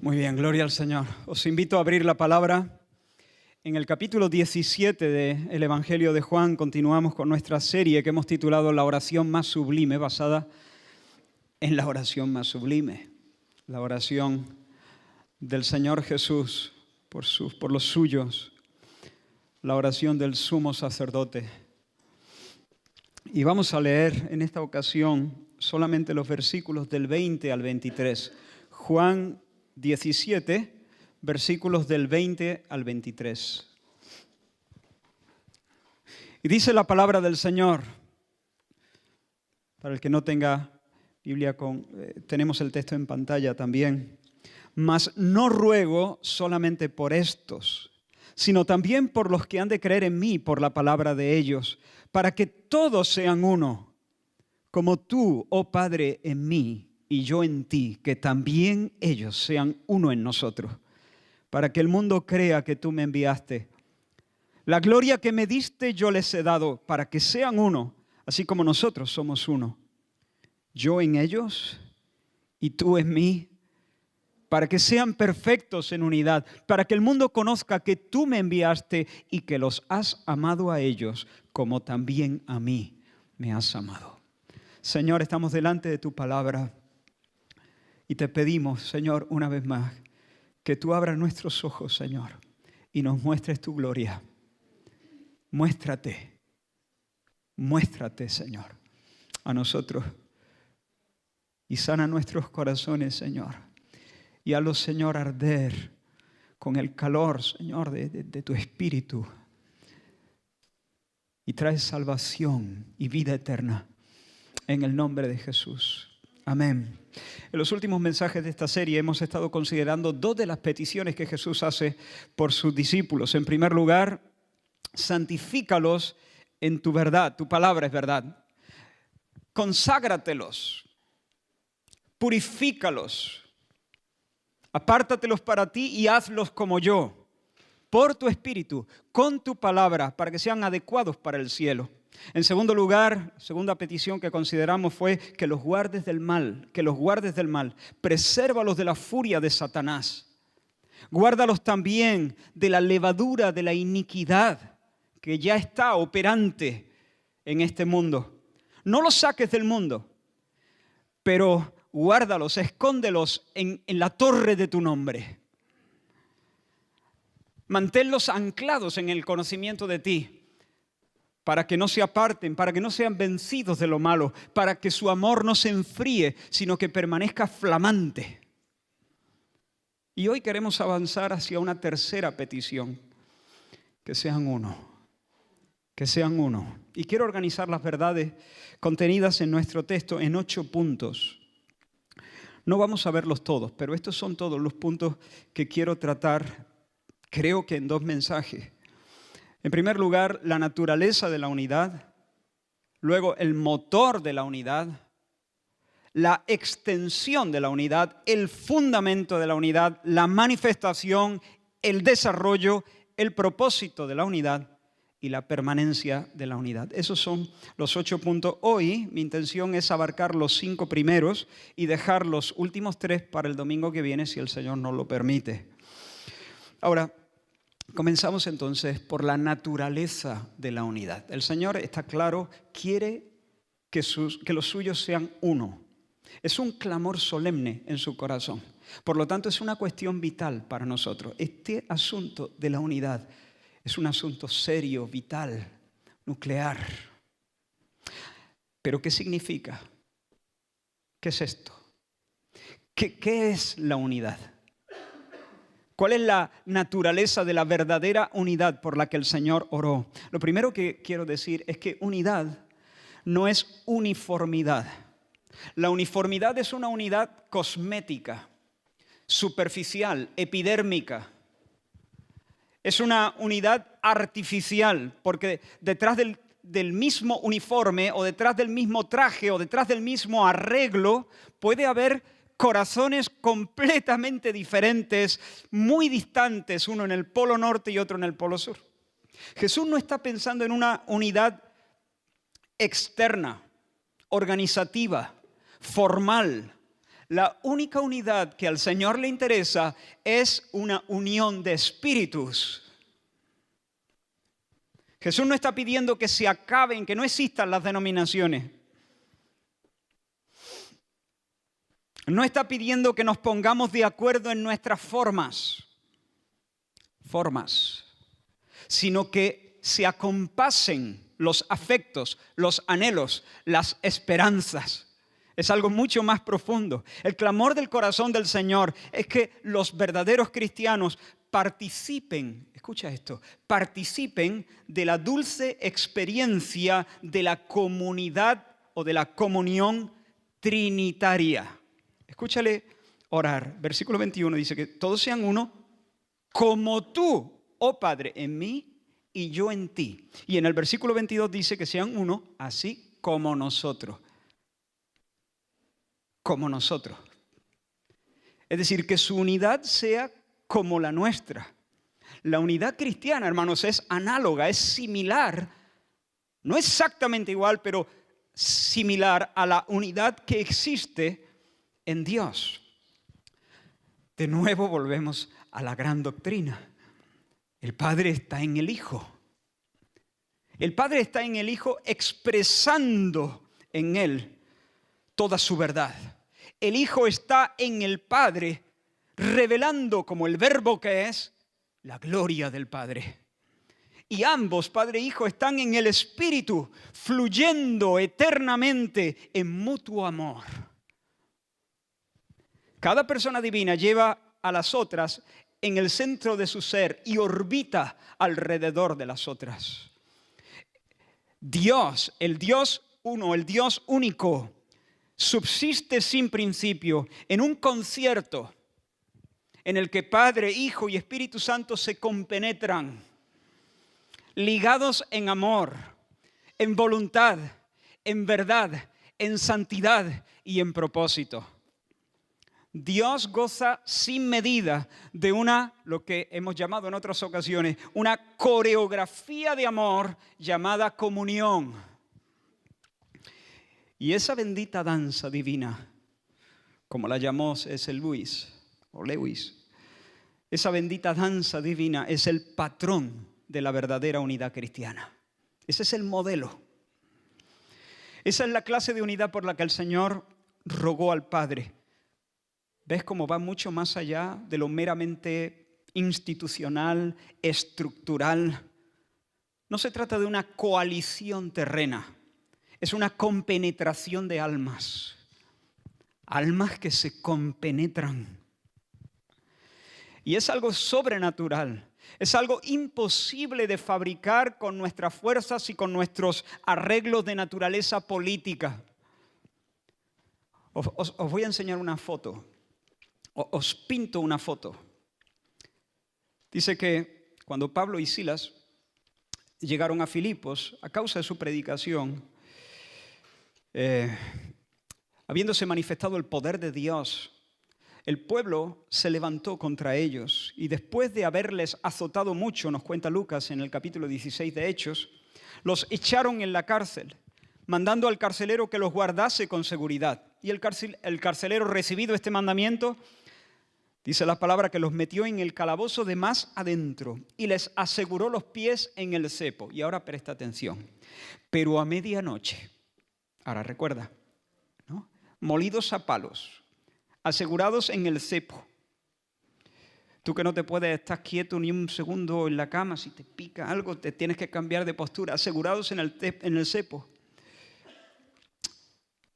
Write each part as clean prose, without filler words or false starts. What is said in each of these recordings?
Muy bien, gloria al Señor. Os invito a abrir la palabra. En el capítulo 17 del Evangelio de Juan continuamos con nuestra serie que hemos titulado La oración más sublime, basada en la oración más sublime, la oración del Señor Jesús por los suyos, la oración del sumo sacerdote. Y vamos a leer en esta ocasión solamente los versículos del 20 al 23. Juan 17, versículos del 20 al 23. Y dice la palabra del Señor. Para el que no tenga Biblia, tenemos el texto en pantalla también. Mas no ruego solamente por estos, sino también por los que han de creer en mí por la palabra de ellos, para que todos sean uno, como tú, oh Padre, en mí y yo en ti, que también ellos sean uno en nosotros, para que el mundo crea que tú me enviaste. La gloria que me diste yo les he dado, para que sean uno, así como nosotros somos uno. Yo en ellos y tú en mí, para que sean perfectos en unidad, para que el mundo conozca que tú me enviaste y que los has amado a ellos, como también a mí me has amado. Señor, estamos delante de tu palabra y te pedimos, Señor, una vez más, que tú abras nuestros ojos, Señor, y nos muestres tu gloria. Muéstrate, Señor, a nosotros y sana nuestros corazones, Señor. Y hazlos, Señor, arder con el calor, Señor, de tu Espíritu. Y trae salvación y vida eterna en el nombre de Jesús. Amén. En los últimos mensajes de esta serie hemos estado considerando dos de las peticiones que Jesús hace por sus discípulos. En primer lugar, santifícalos en tu verdad. Tu palabra es verdad. Conságratelos. Purifícalos. Apártatelos para ti y hazlos como yo, por tu Espíritu, con tu palabra, para que sean adecuados para el cielo. En segundo lugar, segunda petición que consideramos fue que los guardes del mal, presérvalos de la furia de Satanás. Guárdalos también de la levadura de la iniquidad que ya está operante en este mundo. No los saques del mundo, pero guárdalos, escóndelos en la torre de tu nombre. Manténlos anclados en el conocimiento de ti, para que no se aparten, para que no sean vencidos de lo malo, para que su amor no se enfríe, sino que permanezca flamante. Y hoy queremos avanzar hacia una tercera petición, que sean uno, que sean uno. Y quiero organizar las verdades contenidas en nuestro texto en 8 puntos. No vamos a verlos todos, pero estos son todos los puntos que quiero tratar, creo que en 2 mensajes. En primer lugar, la naturaleza de la unidad, luego el motor de la unidad, la extensión de la unidad, el fundamento de la unidad, la manifestación, el desarrollo, el propósito de la unidad y la permanencia de la unidad. Esos son los 8 puntos. Hoy mi intención es abarcar los 5 primeros y dejar los últimos 3 para el domingo que viene, si el Señor nos lo permite. Ahora, comenzamos entonces por la naturaleza de la unidad. El Señor, está claro, quiere que los suyos sean uno. Es un clamor solemne en su corazón. Por lo tanto, es una cuestión vital para nosotros. Este asunto de la unidad es un asunto serio, vital, nuclear. ¿Pero qué significa? ¿Qué es esto? ¿Qué es la unidad? ¿Cuál es la naturaleza de la verdadera unidad por la que el Señor oró? Lo primero que quiero decir es que unidad no es uniformidad. La uniformidad es una unidad cosmética, superficial, epidérmica. Es una unidad artificial, porque detrás del mismo uniforme o detrás del mismo traje o detrás del mismo arreglo puede haber corazones completamente diferentes, muy distantes, uno en el polo norte y otro en el polo sur. Jesús no está pensando en una unidad externa, organizativa, formal, La única unidad que al Señor le interesa es una unión de espíritus. Jesús no está pidiendo que se acaben, que no existan las denominaciones. No está pidiendo que nos pongamos de acuerdo en nuestras formas, sino que se acompasen los afectos, los anhelos, las esperanzas. Es algo mucho más profundo. El clamor del corazón del Señor es que los verdaderos cristianos participen, escucha esto, participen de la dulce experiencia de la comunidad o de la comunión trinitaria. Escúchale orar. Versículo 21 dice que todos sean uno, como tú, oh Padre, en mí y yo en ti. Y en el versículo 22 dice que sean uno, así como nosotros. Como nosotros. Es decir, que su unidad sea como la nuestra. La unidad cristiana, hermanos, es análoga, es similar, no exactamente igual, pero similar a la unidad que existe en Dios. De nuevo volvemos a la gran doctrina. El Padre está en el Hijo. El Padre está en el Hijo expresando en Él toda su verdad. El Hijo está en el Padre revelando como el Verbo que es la gloria del Padre. Y ambos, Padre e Hijo, están en el Espíritu, fluyendo eternamente en mutuo amor. Cada persona divina lleva a las otras en el centro de su ser y orbita alrededor de las otras. Dios, el Dios uno, el Dios único, subsiste sin principio en un concierto en el que Padre, Hijo y Espíritu Santo se compenetran, ligados en amor, en voluntad, en verdad, en santidad y en propósito. Dios goza sin medida de lo que hemos llamado en otras ocasiones, una coreografía de amor llamada comunión. Y esa bendita danza divina, como la llamó C.S. Lewis, esa bendita danza divina es el patrón de la verdadera unidad cristiana. Ese es el modelo. Esa es la clase de unidad por la que el Señor rogó al Padre. ¿Ves cómo va mucho más allá de lo meramente institucional, estructural? No se trata de una coalición terrena. Es una compenetración de almas. Almas que se compenetran. Y es algo sobrenatural. Es algo imposible de fabricar con nuestras fuerzas y con nuestros arreglos de naturaleza política. Os voy a enseñar una foto. Os pinto una foto. Dice que cuando Pablo y Silas llegaron a Filipos, a causa de su predicación, habiéndose manifestado el poder de Dios, el pueblo se levantó contra ellos y después de haberles azotado mucho, nos cuenta Lucas en el capítulo 16 de Hechos, los echaron en la cárcel, mandando al carcelero que los guardase con seguridad. Y el carcelero, recibido este mandamiento, dice la palabra que los metió en el calabozo de más adentro y les aseguró los pies en el cepo. Y ahora presta atención. Pero a medianoche, ahora recuerda, ¿no? Molidos a palos, asegurados en el cepo. Tú que no te puedes estar quieto ni un segundo en la cama, si te pica algo, te tienes que cambiar de postura. Asegurados en el cepo.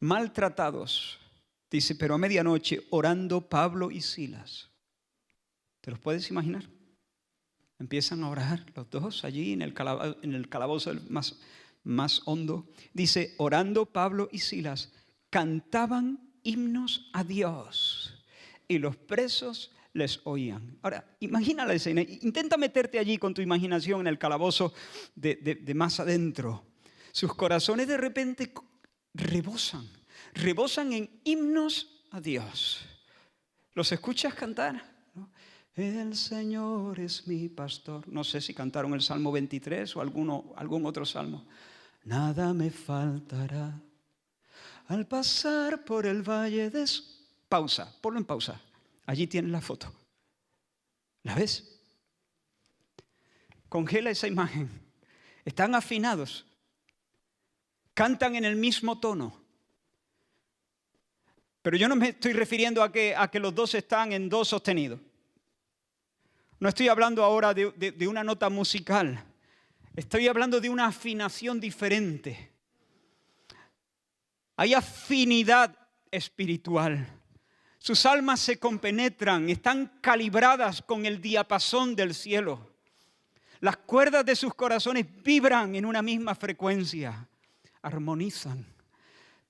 Maltratados. Dice, pero a medianoche, orando Pablo y Silas. ¿Te los puedes imaginar? Empiezan a orar los dos allí en el calabozo más hondo. Dice, orando Pablo y Silas, cantaban himnos a Dios y los presos les oían. Ahora, imagina la escena. Intenta meterte allí con tu imaginación en el calabozo de más adentro. Sus corazones de repente rebosan en himnos a Dios. ¿Los escuchas cantar? ¿No? El Señor es mi pastor. No sé si cantaron el Salmo 23 o algún otro salmo. Nada me faltará al pasar por el valle de... Pausa, ponlo en pausa. Allí tienes la foto. ¿La ves? Congela esa imagen. Están afinados. Cantan en el mismo tono. Pero yo no me estoy refiriendo a que los dos están en do sostenido. No estoy hablando ahora de una nota musical. Estoy hablando de una afinación diferente. Hay afinidad espiritual. Sus almas se compenetran, están calibradas con el diapasón del cielo. Las cuerdas de sus corazones vibran en una misma frecuencia, armonizan.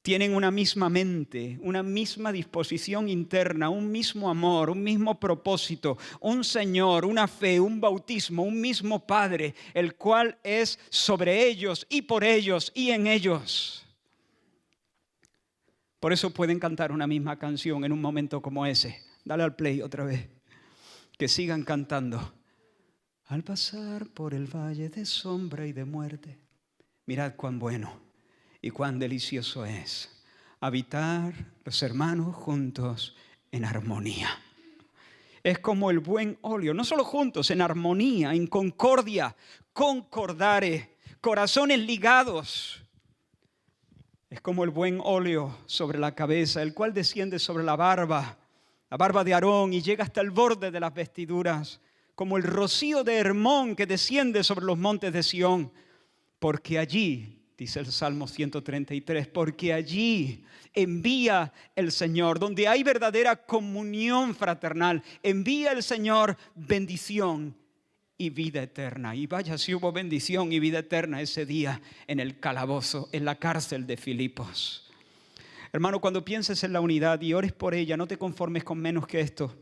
Tienen una misma mente, una misma disposición interna, un mismo amor, un mismo propósito, un Señor, una fe, un bautismo, un mismo Padre, el cual es sobre ellos y por ellos y en ellos. Por eso pueden cantar una misma canción en un momento como ese. Dale al play otra vez. Que sigan cantando. Al pasar por el valle de sombra y de muerte, mirad cuán bueno y cuán delicioso es habitar los hermanos juntos en armonía. Es como el buen óleo, no solo juntos, en armonía, en concordia, concordare, corazones ligados. Es como el buen óleo sobre la cabeza, el cual desciende sobre la barba de Aarón y llega hasta el borde de las vestiduras, como el rocío de Hermón que desciende sobre los montes de Sión, porque allí, dice el Salmo 133, porque allí envía el Señor, donde hay verdadera comunión fraternal, envía el Señor bendición y vida eterna. Y vaya si hubo bendición y vida eterna ese día en el calabozo, en la cárcel de Filipos. Hermano, cuando pienses en la unidad y ores por ella, no te conformes con menos que esto.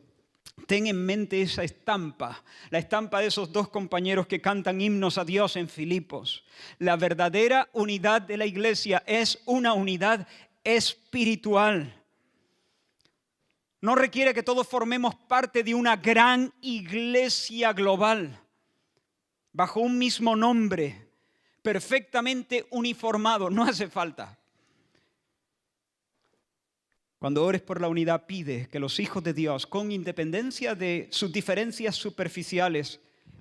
Ten en mente esa estampa, la estampa de esos dos compañeros que cantan himnos a Dios en Filipos. La verdadera unidad de la iglesia es una unidad espiritual. No requiere que todos formemos parte de una gran iglesia global, bajo un mismo nombre, perfectamente uniformado. No hace falta. Cuando ores por la unidad, pide que los hijos de Dios, con independencia de sus diferencias superficiales,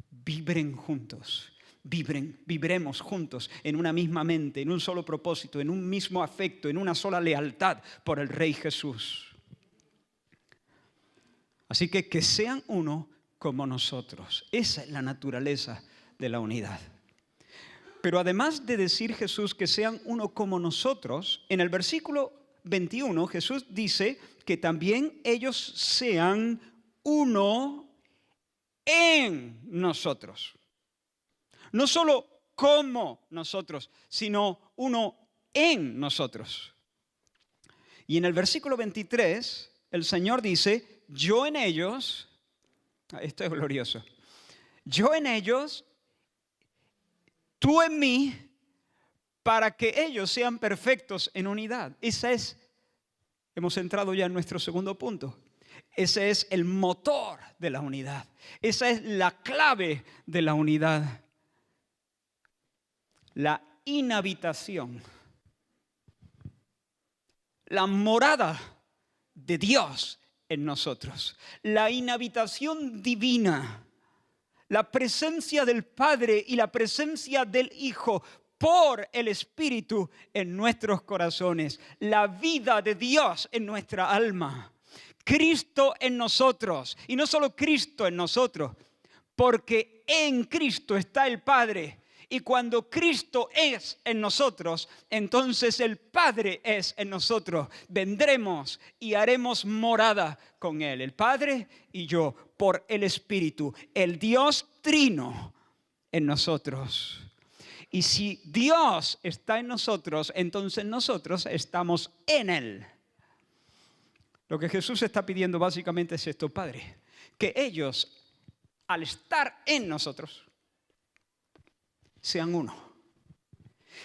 vibren juntos, vibremos juntos en una misma mente, en un solo propósito, en un mismo afecto, en una sola lealtad por el Rey Jesús. Así que sean uno como nosotros. Esa es la naturaleza de la unidad. Pero además de decir Jesús que sean uno como nosotros, en el versículo 21 Jesús dice que también ellos sean uno en nosotros. No solo como nosotros, sino uno en nosotros. Y en el versículo 23 el Señor dice, yo en ellos, esto es glorioso, yo en ellos, tú en mí, para que ellos sean perfectos en unidad. Hemos entrado ya en nuestro segundo punto. Ese es el motor de la unidad. Esa es la clave de la unidad. La inhabitación. La morada de Dios en nosotros. La inhabitación divina. La presencia del Padre y la presencia del Hijo por el Espíritu en nuestros corazones, la vida de Dios en nuestra alma, Cristo en nosotros, y no solo Cristo en nosotros, porque en Cristo está el Padre, y cuando Cristo es en nosotros, entonces el Padre es en nosotros. Vendremos y haremos morada con Él, el Padre y yo, por el Espíritu, el Dios trino en nosotros. Y si Dios está en nosotros, entonces nosotros estamos en Él. Lo que Jesús está pidiendo básicamente es esto, Padre, que ellos, al estar en nosotros, sean uno.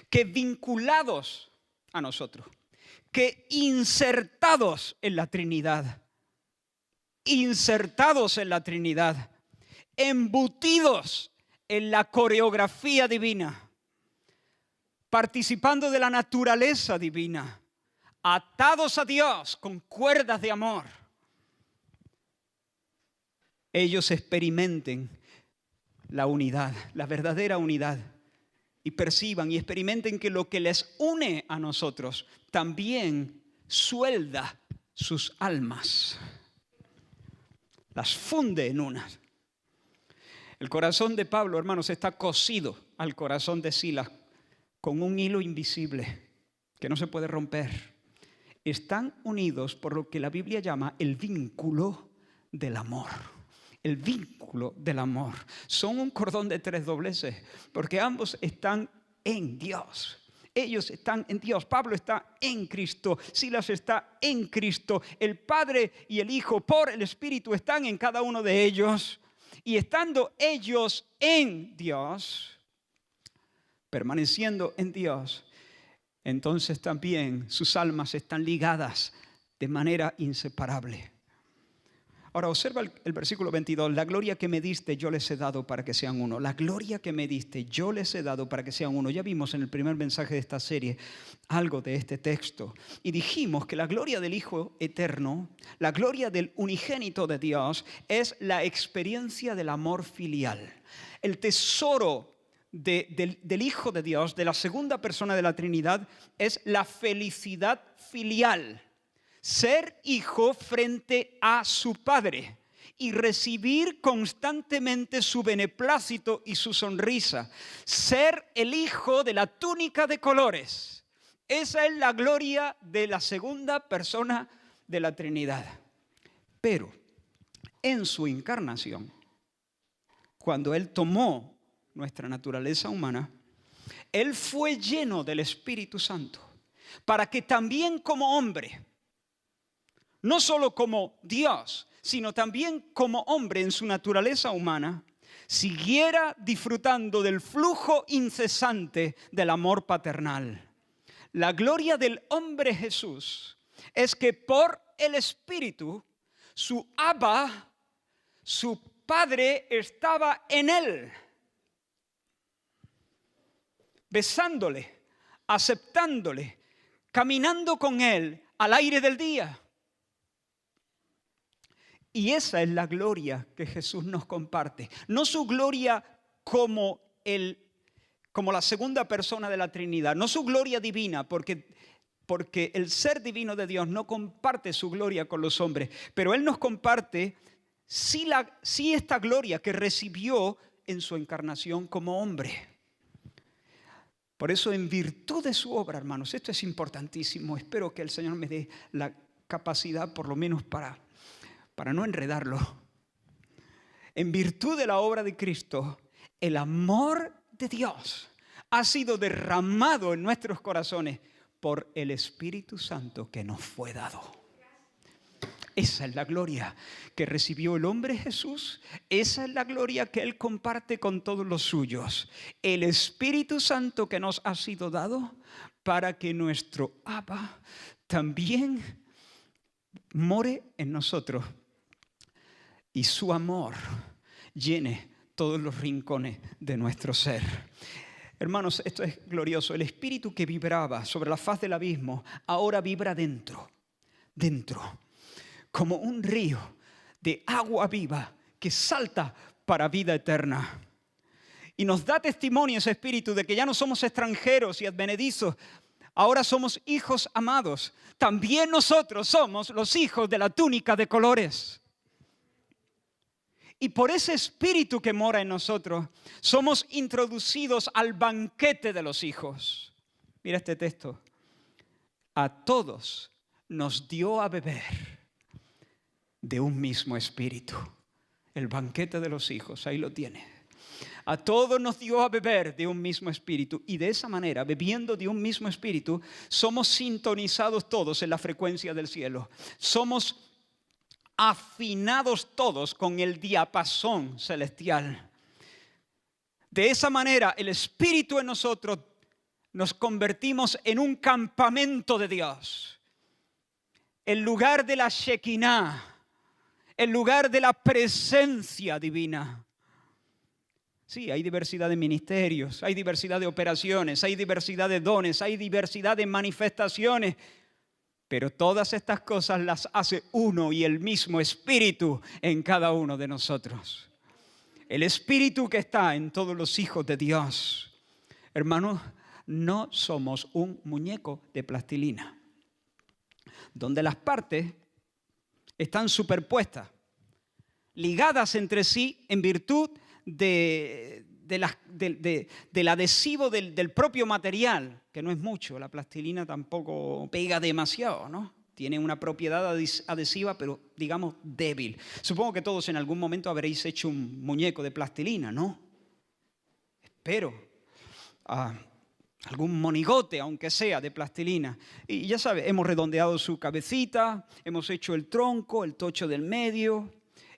Que vinculados a nosotros, que insertados en la Trinidad, embutidos en la coreografía divina, participando de la naturaleza divina, atados a Dios con cuerdas de amor, ellos experimenten la unidad, la verdadera unidad, y perciban y experimenten que lo que les une a nosotros también suelda sus almas, las funde en una. El corazón de Pablo, hermanos, está cosido al corazón de Silas con un hilo invisible que no se puede romper. Están unidos por lo que la Biblia llama el vínculo del amor. El vínculo del amor. Son un cordón de tres dobleces, porque ambos están en Dios. Ellos están en Dios. Pablo está en Cristo. Silas está en Cristo. El Padre y el Hijo por el Espíritu están en cada uno de ellos. Y estando ellos en Dios, permaneciendo en Dios, entonces también sus almas están ligadas de manera inseparable. Ahora observa el versículo 22. La gloria que me diste yo les he dado para que sean uno. La gloria que me diste yo les he dado para que sean uno. Ya vimos en el primer mensaje de esta serie algo de este texto. Y dijimos que la gloria del Hijo eterno, la gloria del unigénito de Dios, es la experiencia del amor filial. El tesoro del Hijo de Dios, de la segunda persona de la Trinidad, es la felicidad filial. Ser hijo frente a su Padre y recibir constantemente su beneplácito y su sonrisa. Ser el hijo de la túnica de colores. Esa es la gloria de la segunda persona de la Trinidad. Pero en su encarnación, cuando Él tomó nuestra naturaleza humana, Él fue lleno del Espíritu Santo para que también como hombre, no solo como Dios, sino también como hombre en su naturaleza humana, siguiera disfrutando del flujo incesante del amor paternal. La gloria del hombre Jesús es que por el Espíritu, su Abba, su Padre, estaba en él, besándole, aceptándole, caminando con él al aire del día. Y esa es la gloria que Jesús nos comparte. No su gloria como la segunda persona de la Trinidad. No su gloria divina, porque el ser divino de Dios no comparte su gloria con los hombres. Pero Él nos comparte sí esta gloria que recibió en su encarnación como hombre. Por eso, en virtud de su obra, hermanos, esto es importantísimo. Espero que el Señor me dé la capacidad, por lo menos para no enredarlo. En virtud de la obra de Cristo, el amor de Dios ha sido derramado en nuestros corazones por el Espíritu Santo que nos fue dado. Esa es la gloria que recibió el hombre Jesús. Esa es la gloria que Él comparte con todos los suyos. El Espíritu Santo que nos ha sido dado para que nuestro Abba también more en nosotros y su amor llene todos los rincones de nuestro ser. Hermanos, esto es glorioso. El espíritu que vibraba sobre la faz del abismo ahora vibra dentro, como un río de agua viva que salta para vida eterna. Y nos da testimonio ese espíritu de que ya no somos extranjeros y advenedizos. Ahora somos hijos amados. También nosotros somos los hijos de la túnica de colores. Y por ese espíritu que mora en nosotros, somos introducidos al banquete de los hijos. Mira este texto. A todos nos dio a beber de un mismo espíritu. El banquete de los hijos, ahí lo tiene. A todos nos dio a beber de un mismo espíritu. Y de esa manera, bebiendo de un mismo espíritu, somos sintonizados todos en la frecuencia del cielo. Somos afinados todos con el diapasón celestial. De esa manera, el Espíritu en nosotros nos convertimos en un campamento de Dios. El lugar de la Shekinah, el lugar de la presencia divina. Sí, hay diversidad de ministerios, hay diversidad de operaciones, hay diversidad de dones, hay diversidad de manifestaciones. Pero todas estas cosas las hace uno y el mismo Espíritu en cada uno de nosotros. El Espíritu que está en todos los hijos de Dios. Hermanos, no somos un muñeco de plastilina, donde las partes están superpuestas, ligadas entre sí en virtud del adhesivo del propio material, que no es mucho. La plastilina tampoco pega demasiado, ¿no? Tiene una propiedad adhesiva, pero digamos débil. Supongo que todos en algún momento habréis hecho un muñeco de plastilina, ¿no? Espero. Algún monigote, aunque sea de plastilina. Y ya sabes, hemos redondeado su cabecita, hemos hecho el tronco, el tocho del medio,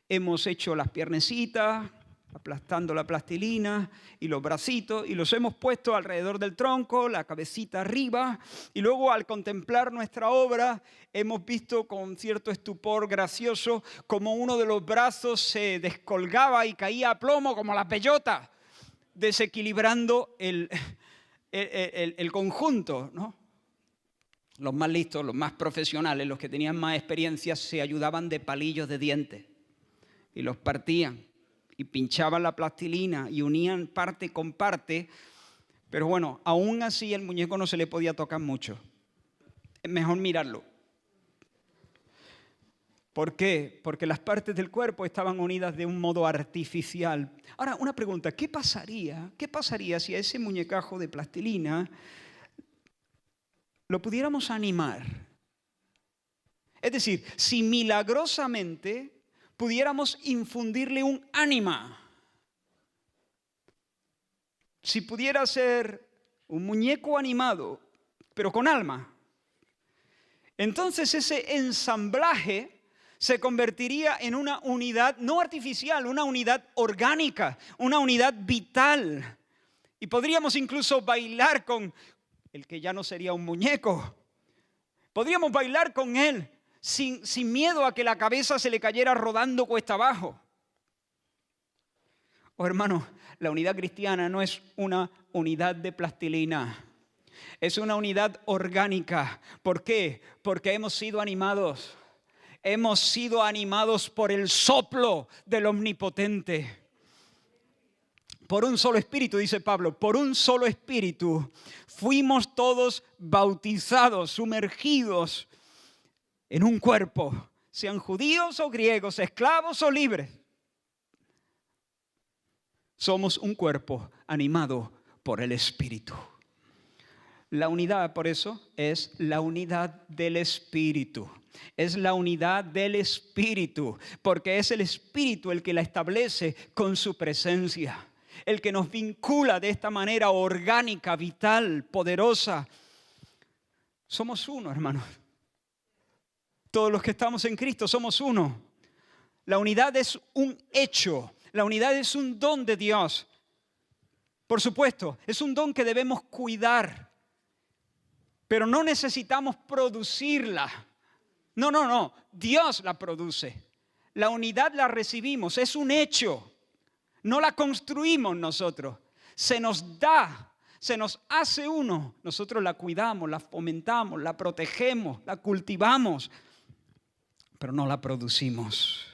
hemos hecho las piernecitas, aplastando la plastilina y los bracitos, y los hemos puesto alrededor del tronco, la cabecita arriba, y luego al contemplar nuestra obra hemos visto con cierto estupor gracioso como uno de los brazos se descolgaba y caía a plomo como la bellota, desequilibrando el conjunto, ¿no? Los más listos, los más profesionales, los que tenían más experiencia, se ayudaban de palillos de dientes y los partían y pinchaban la plastilina y unían parte con parte, pero bueno, aún así el muñeco no se le podía tocar mucho. Es mejor mirarlo. ¿Por qué? Porque las partes del cuerpo estaban unidas de un modo artificial. Ahora, una pregunta, ¿qué pasaría si a ese muñecajo de plastilina lo pudiéramos animar? Es decir, si milagrosamente pudiéramos infundirle un ánima. Si pudiera ser un muñeco animado, pero con alma. Entonces ese ensamblaje se convertiría en una unidad no artificial, una unidad orgánica, una unidad vital. Y podríamos incluso bailar con el que ya no sería un muñeco. Podríamos bailar con él sin miedo a que la cabeza se le cayera rodando cuesta abajo. Oh, hermanos, la unidad cristiana no es una unidad de plastilina. Es una unidad orgánica. ¿Por qué? Porque hemos sido animados. Hemos sido animados por el soplo del Omnipotente. Por un solo espíritu, dice Pablo, por un solo espíritu fuimos todos bautizados, sumergidos en un cuerpo, sean judíos o griegos, esclavos o libres. Somos un cuerpo animado por el Espíritu. La unidad, por eso, es la unidad del Espíritu. Es la unidad del Espíritu, porque es el Espíritu el que la establece con su presencia, el que nos vincula de esta manera orgánica, vital, poderosa. Somos uno, hermanos. Todos los que estamos en Cristo somos uno. La unidad es un hecho, la unidad es un don de Dios. Por supuesto, es un don que debemos cuidar, pero no necesitamos producirla. No, Dios la produce. La unidad la recibimos, es un hecho. No la construimos nosotros. Se nos da, se nos hace uno. Nosotros la cuidamos, la fomentamos, la protegemos, la cultivamos, pero no la producimos.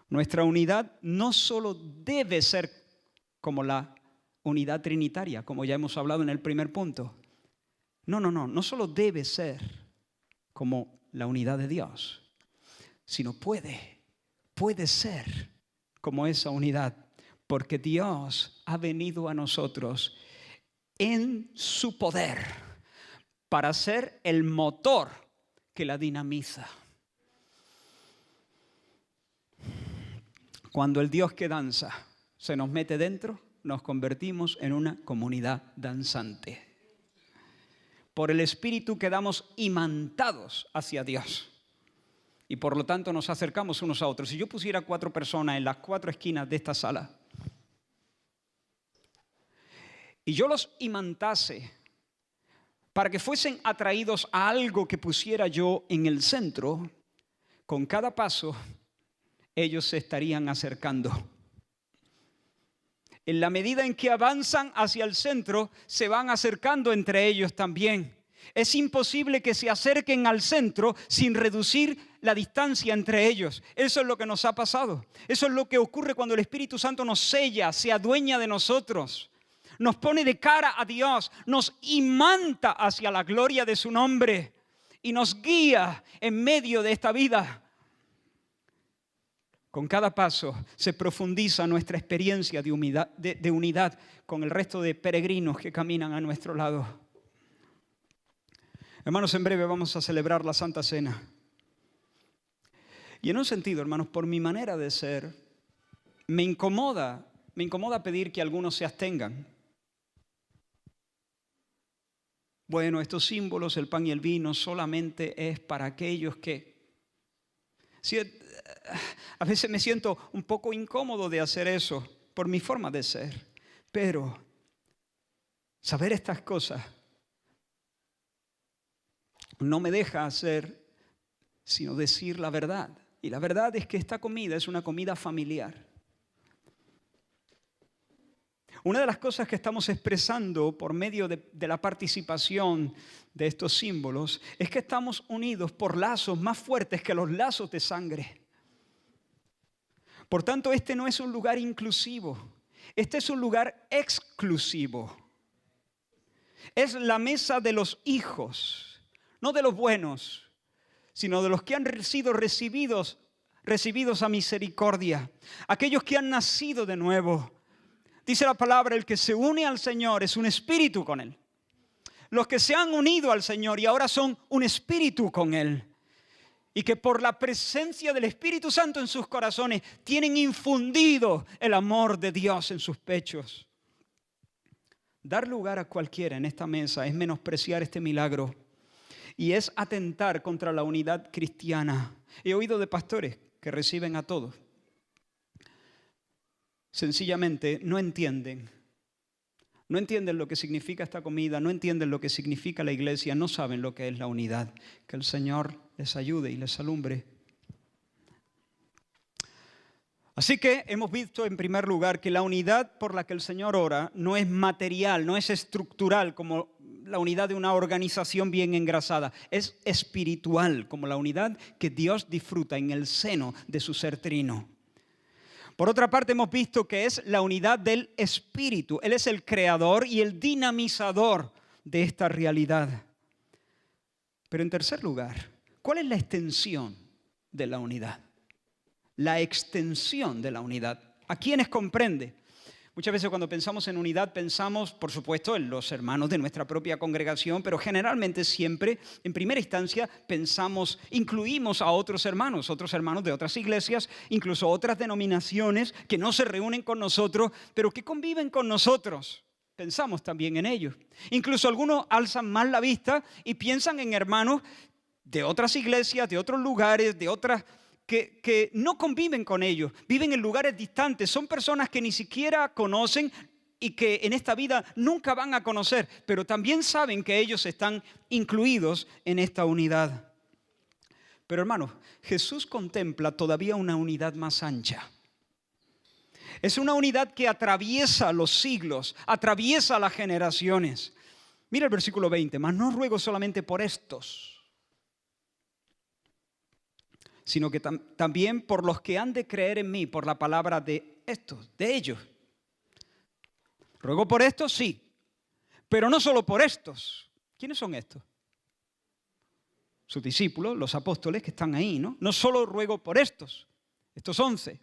Nuestra unidad no solo debe ser como la unidad trinitaria, como ya hemos hablado en el primer punto. No solo debe ser como la unidad de Dios, sino puede ser como esa unidad, porque Dios ha venido a nosotros en su poder para ser el motor que la dinamiza. Cuando el Dios que danza se nos mete dentro, nos convertimos en una comunidad danzante. Por el Espíritu quedamos imantados hacia Dios y por lo tanto nos acercamos unos a otros. Si yo pusiera 4 personas en las 4 esquinas de esta sala y yo los imantase para que fuesen atraídos a algo que pusiera yo en el centro, con cada paso ellos se estarían acercando. En la medida en que avanzan hacia el centro, se van acercando entre ellos también. Es imposible que se acerquen al centro sin reducir la distancia entre ellos. Eso es lo que nos ha pasado. Eso es lo que ocurre cuando el Espíritu Santo nos sella, se adueña de nosotros. Nos pone de cara a Dios, nos imanta hacia la gloria de su nombre y nos guía en medio de esta vida. Con cada paso se profundiza nuestra experiencia de unidad con el resto de peregrinos que caminan a nuestro lado. Hermanos, en breve vamos a celebrar la Santa Cena. Y en un sentido, hermanos, por mi manera de ser, me incomoda pedir que algunos se abstengan. Bueno, estos símbolos, el pan y el vino, solamente es para aquellos que... Sí, a veces me siento un poco incómodo de hacer eso por mi forma de ser, pero saber estas cosas no me deja hacer sino decir la verdad. Y la verdad es que esta comida es una comida familiar. Una de las cosas que estamos expresando por medio de la participación de estos símbolos es que estamos unidos por lazos más fuertes que los lazos de sangre. Por tanto, este no es un lugar inclusivo, este es un lugar exclusivo. Es la mesa de los hijos, no de los buenos, sino de los que han sido recibidos a misericordia, aquellos que han nacido de nuevo. Dice la palabra, el que se une al Señor es un espíritu con Él. Los que se han unido al Señor y ahora son un espíritu con Él. Y que por la presencia del Espíritu Santo en sus corazones tienen infundido el amor de Dios en sus pechos. Dar lugar a cualquiera en esta mesa es menospreciar este milagro y es atentar contra la unidad cristiana. He oído de pastores que reciben a todos. Sencillamente no entienden lo que significa esta comida, no entienden lo que significa la iglesia, no saben lo que es la unidad. Que el Señor les ayude y les alumbre. Así que hemos visto en primer lugar que la unidad por la que el Señor ora no es material, no es estructural como la unidad de una organización bien engrasada, es espiritual como la unidad que Dios disfruta en el seno de su ser trino. Por otra parte, hemos visto que es la unidad del Espíritu. Él es el creador y el dinamizador de esta realidad. Pero en tercer lugar, ¿cuál es la extensión de la unidad? La extensión de la unidad. ¿A quiénes comprende? Muchas veces cuando pensamos en unidad pensamos, por supuesto, en los hermanos de nuestra propia congregación, pero generalmente siempre, en primera instancia, incluimos a otros hermanos de otras iglesias, incluso otras denominaciones que no se reúnen con nosotros, pero que conviven con nosotros. Pensamos también en ellos. Incluso algunos alzan más la vista y piensan en hermanos de otras iglesias, de otros lugares, de otras que no conviven con ellos, viven en lugares distantes, son personas que ni siquiera conocen y que en esta vida nunca van a conocer, pero también saben que ellos están incluidos en esta unidad. Pero hermanos, Jesús contempla todavía una unidad más ancha. Es una unidad que atraviesa los siglos, atraviesa las generaciones. Mira el versículo 20, mas no ruego solamente por estos, sino que también por los que han de creer en mí, por la palabra de estos, de ellos. Ruego por estos, sí, pero no solo por estos. ¿Quiénes son estos? Sus discípulos, los apóstoles que están ahí, ¿no? No solo ruego por estos 11.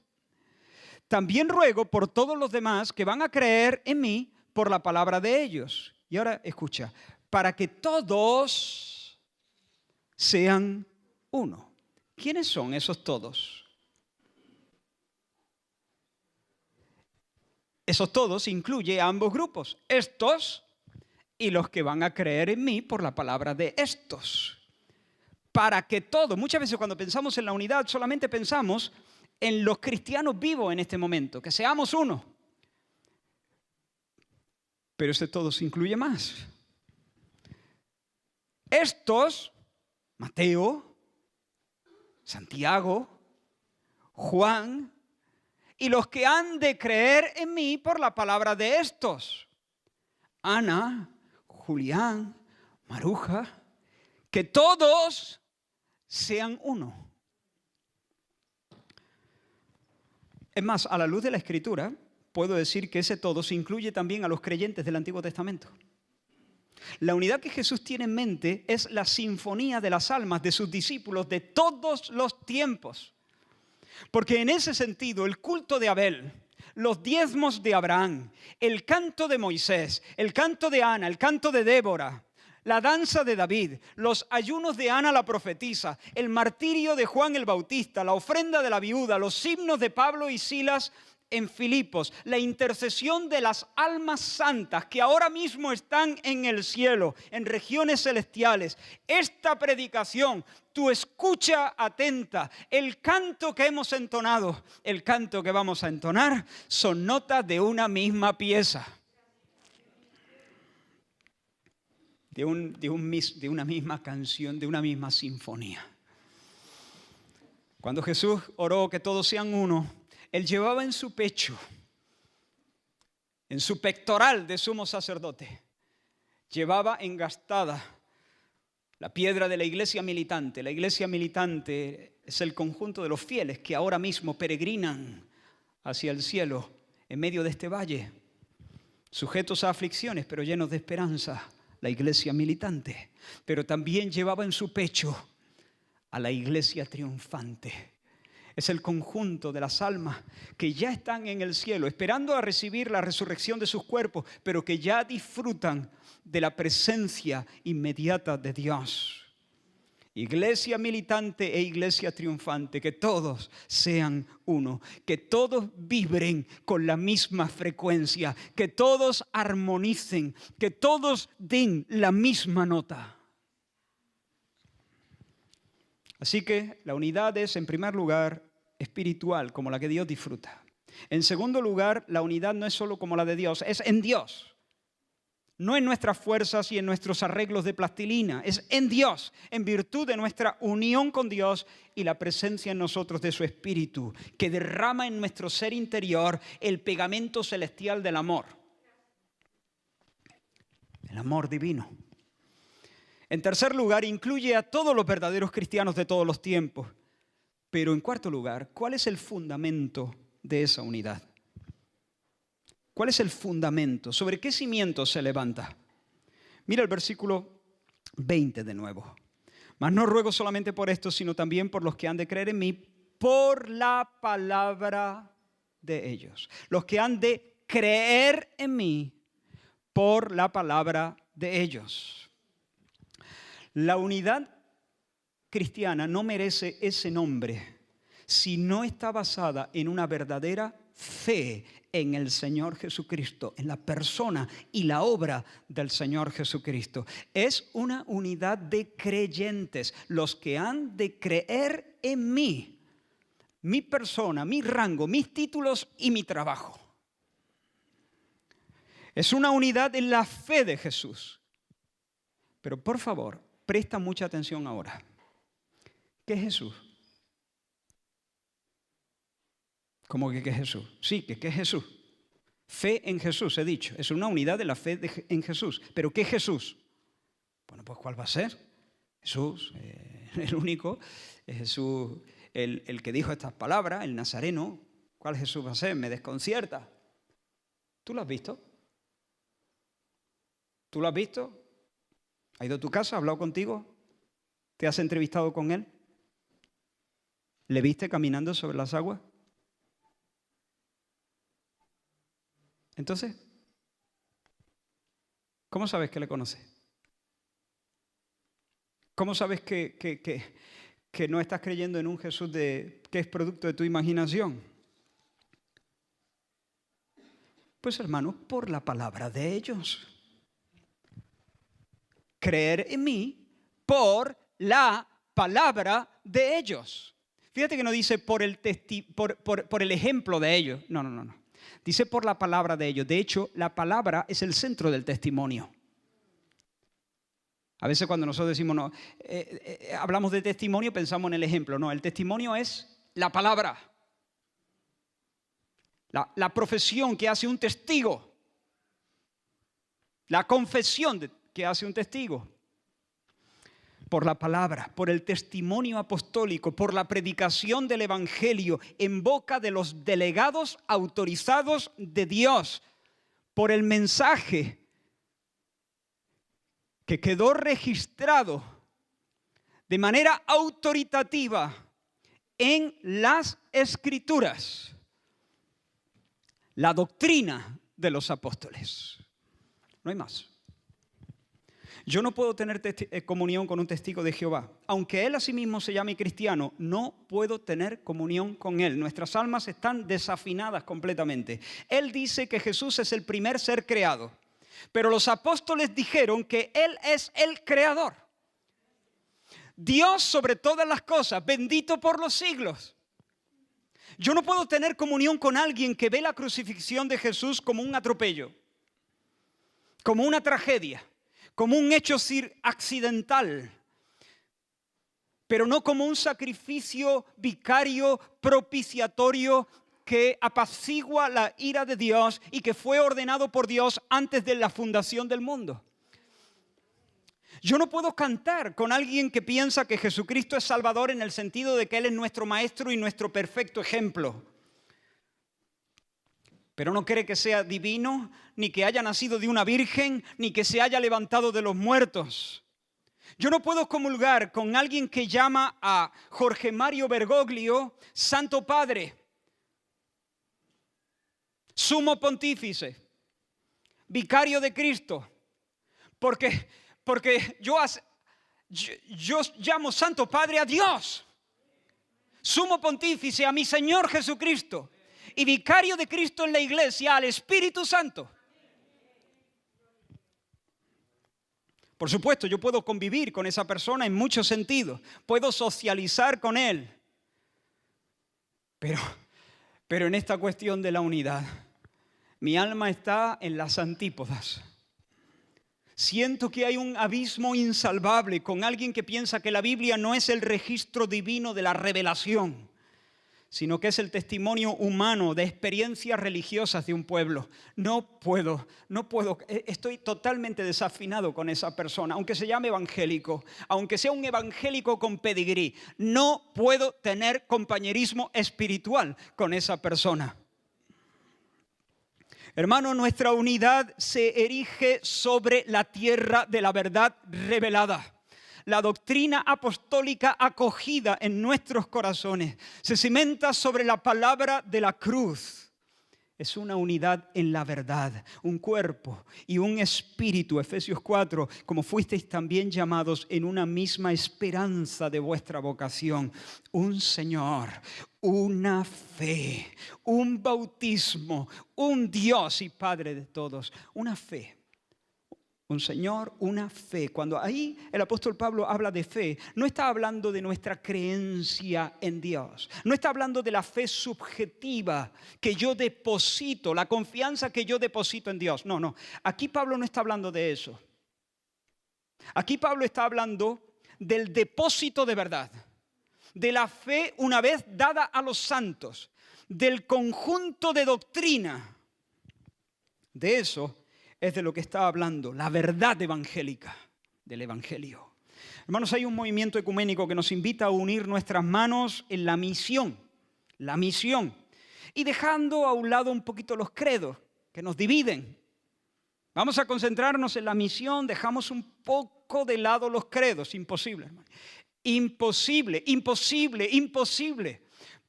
También ruego por todos los demás que van a creer en mí por la palabra de ellos. Y ahora escucha, para que todos sean uno. ¿Quiénes son esos todos? Esos todos incluye a ambos grupos, estos y los que van a creer en mí por la palabra de estos. Para que todos, muchas veces cuando pensamos en la unidad solamente pensamos en los cristianos vivos en este momento, que seamos uno. Pero ese todos incluye más. Estos, Mateo, Santiago, Juan y los que han de creer en mí por la palabra de estos. Ana, Julián, Maruja, que todos sean uno. Es más, a la luz de la Escritura, puedo decir que ese todos incluye también a los creyentes del Antiguo Testamento. La unidad que Jesús tiene en mente es la sinfonía de las almas de sus discípulos de todos los tiempos. Porque en ese sentido, el culto de Abel, los diezmos de Abraham, el canto de Moisés, el canto de Ana, el canto de Débora, la danza de David, los ayunos de Ana la profetisa, el martirio de Juan el Bautista, la ofrenda de la viuda, los himnos de Pablo y Silas en Filipos, la intercesión de las almas santas que ahora mismo están en el cielo, en regiones celestiales. Esta predicación, tu escucha atenta, el canto que hemos entonado, el canto que vamos a entonar, son notas de una misma pieza. De una misma canción, de una misma sinfonía. Cuando Jesús oró que todos sean uno, Él llevaba en su pecho, en su pectoral de sumo sacerdote, llevaba engastada la piedra de la iglesia militante. La iglesia militante es el conjunto de los fieles que ahora mismo peregrinan hacia el cielo en medio de este valle, sujetos a aflicciones pero llenos de esperanza. La iglesia militante, pero también llevaba en su pecho a la iglesia triunfante. Es el conjunto de las almas que ya están en el cielo, esperando a recibir la resurrección de sus cuerpos, pero que ya disfrutan de la presencia inmediata de Dios. Iglesia militante e iglesia triunfante, que todos sean uno, que todos vibren con la misma frecuencia, que todos armonicen, que todos den la misma nota. Así que la unidad es, en primer lugar, espiritual, como la que Dios disfruta. En segundo lugar, la unidad no es solo como la de Dios, es en Dios. No en nuestras fuerzas y en nuestros arreglos de plastilina, es en Dios, en virtud de nuestra unión con Dios y la presencia en nosotros de su Espíritu, que derrama en nuestro ser interior el pegamento celestial del amor. El amor divino. En tercer lugar, incluye a todos los verdaderos cristianos de todos los tiempos. Pero en cuarto lugar, ¿cuál es el fundamento de esa unidad? ¿Cuál es el fundamento? ¿Sobre qué cimiento se levanta? Mira el versículo 20 de nuevo. Mas no ruego solamente por esto, sino también por los que han de creer en mí, por la palabra de ellos. Los que han de creer en mí, por la palabra de ellos. La unidad cristiana no merece ese nombre si no está basada en una verdadera fe en el Señor Jesucristo, en la persona y la obra del Señor Jesucristo. Es una unidad de creyentes, los que han de creer en mí, mi persona, mi rango, mis títulos y mi trabajo. Es una unidad en la fe de Jesús. Pero por favor, presta mucha atención ahora. ¿Qué es Jesús? ¿Cómo que qué es Jesús? Sí, que qué es Jesús. Fe en Jesús, he dicho. Es una unidad de la fe en Jesús. ¿Pero qué es Jesús? Bueno, pues ¿cuál va a ser? Jesús, el único. Jesús, el que dijo estas palabras, el nazareno. ¿Cuál Jesús va a ser? Me desconcierta. ¿Tú lo has visto? ¿Tú lo has visto? ¿Ha ido a tu casa? ¿Ha hablado contigo? ¿Te has entrevistado con él? ¿Le viste caminando sobre las aguas? Entonces, ¿cómo sabes que le conoces? ¿Cómo sabes que no estás creyendo en un Jesús que es producto de tu imaginación? Pues hermanos, por la palabra de ellos. Creer en mí por la palabra de ellos. Fíjate que no dice por el ejemplo de ellos. No. Dice por la palabra de ellos. De hecho, la palabra es el centro del testimonio. A veces cuando nosotros decimos, hablamos de testimonio, pensamos en el ejemplo. No, el testimonio es la palabra. La profesión que hace un testigo. La confesión que hace un testigo. por la palabra, por el testimonio apostólico, por la predicación del Evangelio en boca de los delegados autorizados de Dios, por el mensaje que quedó registrado de manera autoritativa en las Escrituras, la doctrina de los apóstoles. No hay más. Yo no puedo tener comunión con un testigo de Jehová. Aunque él a sí mismo se llame cristiano, no puedo tener comunión con él. Nuestras almas están desafinadas completamente. Él dice que Jesús es el primer ser creado, pero los apóstoles dijeron que él es el creador. Dios sobre todas las cosas, bendito por los siglos. Yo no puedo tener comunión con alguien que ve la crucifixión de Jesús como un atropello, como una tragedia, como un hecho accidental, pero no como un sacrificio vicario propiciatorio que apacigua la ira de Dios y que fue ordenado por Dios antes de la fundación del mundo. Yo no puedo cantar con alguien que piensa que Jesucristo es Salvador en el sentido de que Él es nuestro Maestro y nuestro perfecto ejemplo, pero no cree que sea divino, ni que haya nacido de una virgen, ni que se haya levantado de los muertos. Yo no puedo comulgar con alguien que llama a Jorge Mario Bergoglio Santo Padre, Sumo Pontífice, Vicario de Cristo, porque yo llamo Santo Padre a Dios, Sumo Pontífice a mi Señor Jesucristo, y vicario de Cristo en la iglesia al Espíritu Santo. Por supuesto, yo puedo convivir con esa persona en muchos sentidos. Puedo socializar con él. Pero en esta cuestión de la unidad, mi alma está en las antípodas. Siento que hay un abismo insalvable con alguien que piensa que la Biblia no es el registro divino de la revelación, sino que es el testimonio humano de experiencias religiosas de un pueblo. No puedo, estoy totalmente desafinado con esa persona, aunque se llame evangélico, aunque sea un evangélico con pedigrí. No puedo tener compañerismo espiritual con esa persona. Hermano, nuestra unidad se erige sobre la tierra de la verdad revelada. La doctrina apostólica acogida en nuestros corazones se cimenta sobre la palabra de la cruz. Es una unidad en la verdad, un cuerpo y un espíritu. Efesios 4, como fuisteis también llamados en una misma esperanza de vuestra vocación. Un Señor, una fe, un bautismo, un Dios y Padre de todos. Una fe. Un Señor, una fe. Cuando ahí el apóstol Pablo habla de fe, no está hablando de nuestra creencia en Dios. No está hablando de la fe subjetiva que yo deposito, la confianza que yo deposito en Dios. No. Aquí Pablo no está hablando de eso. Aquí Pablo está hablando del depósito de verdad, de la fe una vez dada a los santos, del conjunto de doctrina. De eso es de lo que está hablando, la verdad evangélica del Evangelio. Hermanos, hay un movimiento ecuménico que nos invita a unir nuestras manos en la misión, y dejando a un lado un poquito los credos que nos dividen. Vamos a concentrarnos en la misión, dejamos un poco de lado los credos. Imposible, hermano. Imposible,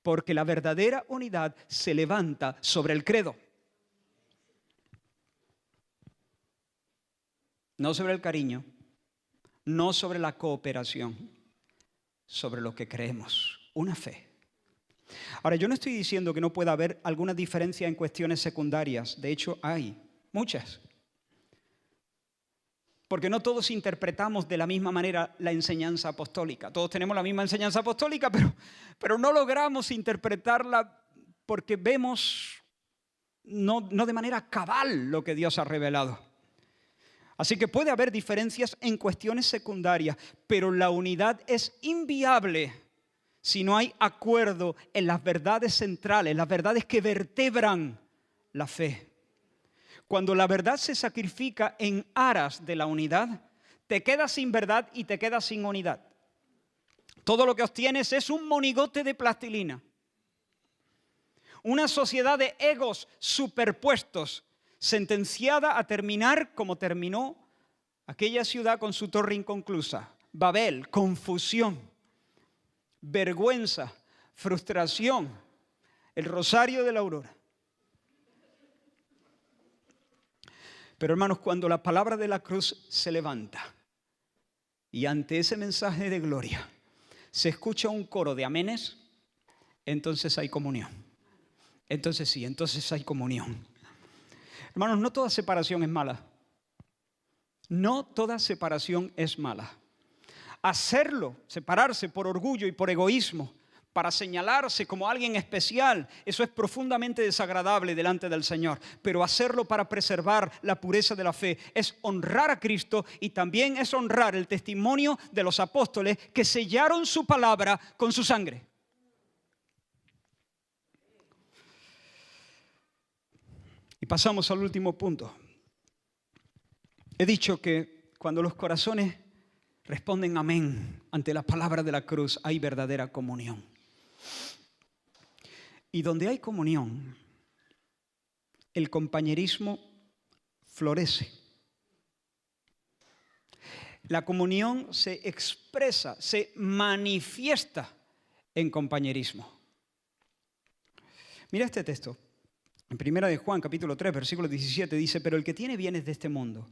porque la verdadera unidad se levanta sobre el credo. No sobre el cariño, no sobre la cooperación, sobre lo que creemos, una fe. Ahora, yo no estoy diciendo que no pueda haber alguna diferencia en cuestiones secundarias. De hecho, hay muchas. Porque no todos interpretamos de la misma manera la enseñanza apostólica. Todos tenemos la misma enseñanza apostólica, pero no logramos interpretarla porque vemos no de manera cabal lo que Dios ha revelado. Así que puede haber diferencias en cuestiones secundarias, pero la unidad es inviable si no hay acuerdo en las verdades centrales, las verdades que vertebran la fe. Cuando la verdad se sacrifica en aras de la unidad, te quedas sin verdad y te quedas sin unidad. Todo lo que obtienes es un monigote de plastilina. Una sociedad de egos superpuestos, sentenciada a terminar como terminó aquella ciudad con su torre inconclusa. Babel, confusión, vergüenza, frustración, el rosario de la aurora. Pero hermanos, cuando la palabra de la cruz se levanta y ante ese mensaje de gloria se escucha un coro de amenes, entonces hay comunión. Entonces sí, entonces hay comunión. Hermanos, no toda separación es mala. No toda separación es mala. Hacerlo, separarse por orgullo y por egoísmo, para señalarse como alguien especial, eso es profundamente desagradable delante del Señor. Pero hacerlo para preservar la pureza de la fe es honrar a Cristo y también es honrar el testimonio de los apóstoles que sellaron su palabra con su sangre. Y pasamos al último punto. He dicho que cuando los corazones responden amén ante la palabra de la cruz, hay verdadera comunión. Y donde hay comunión, el compañerismo florece. La comunión se expresa, se manifiesta en compañerismo. Mira este texto. En 1 de Juan, capítulo 3, versículo 17, dice: pero el que tiene bienes de este mundo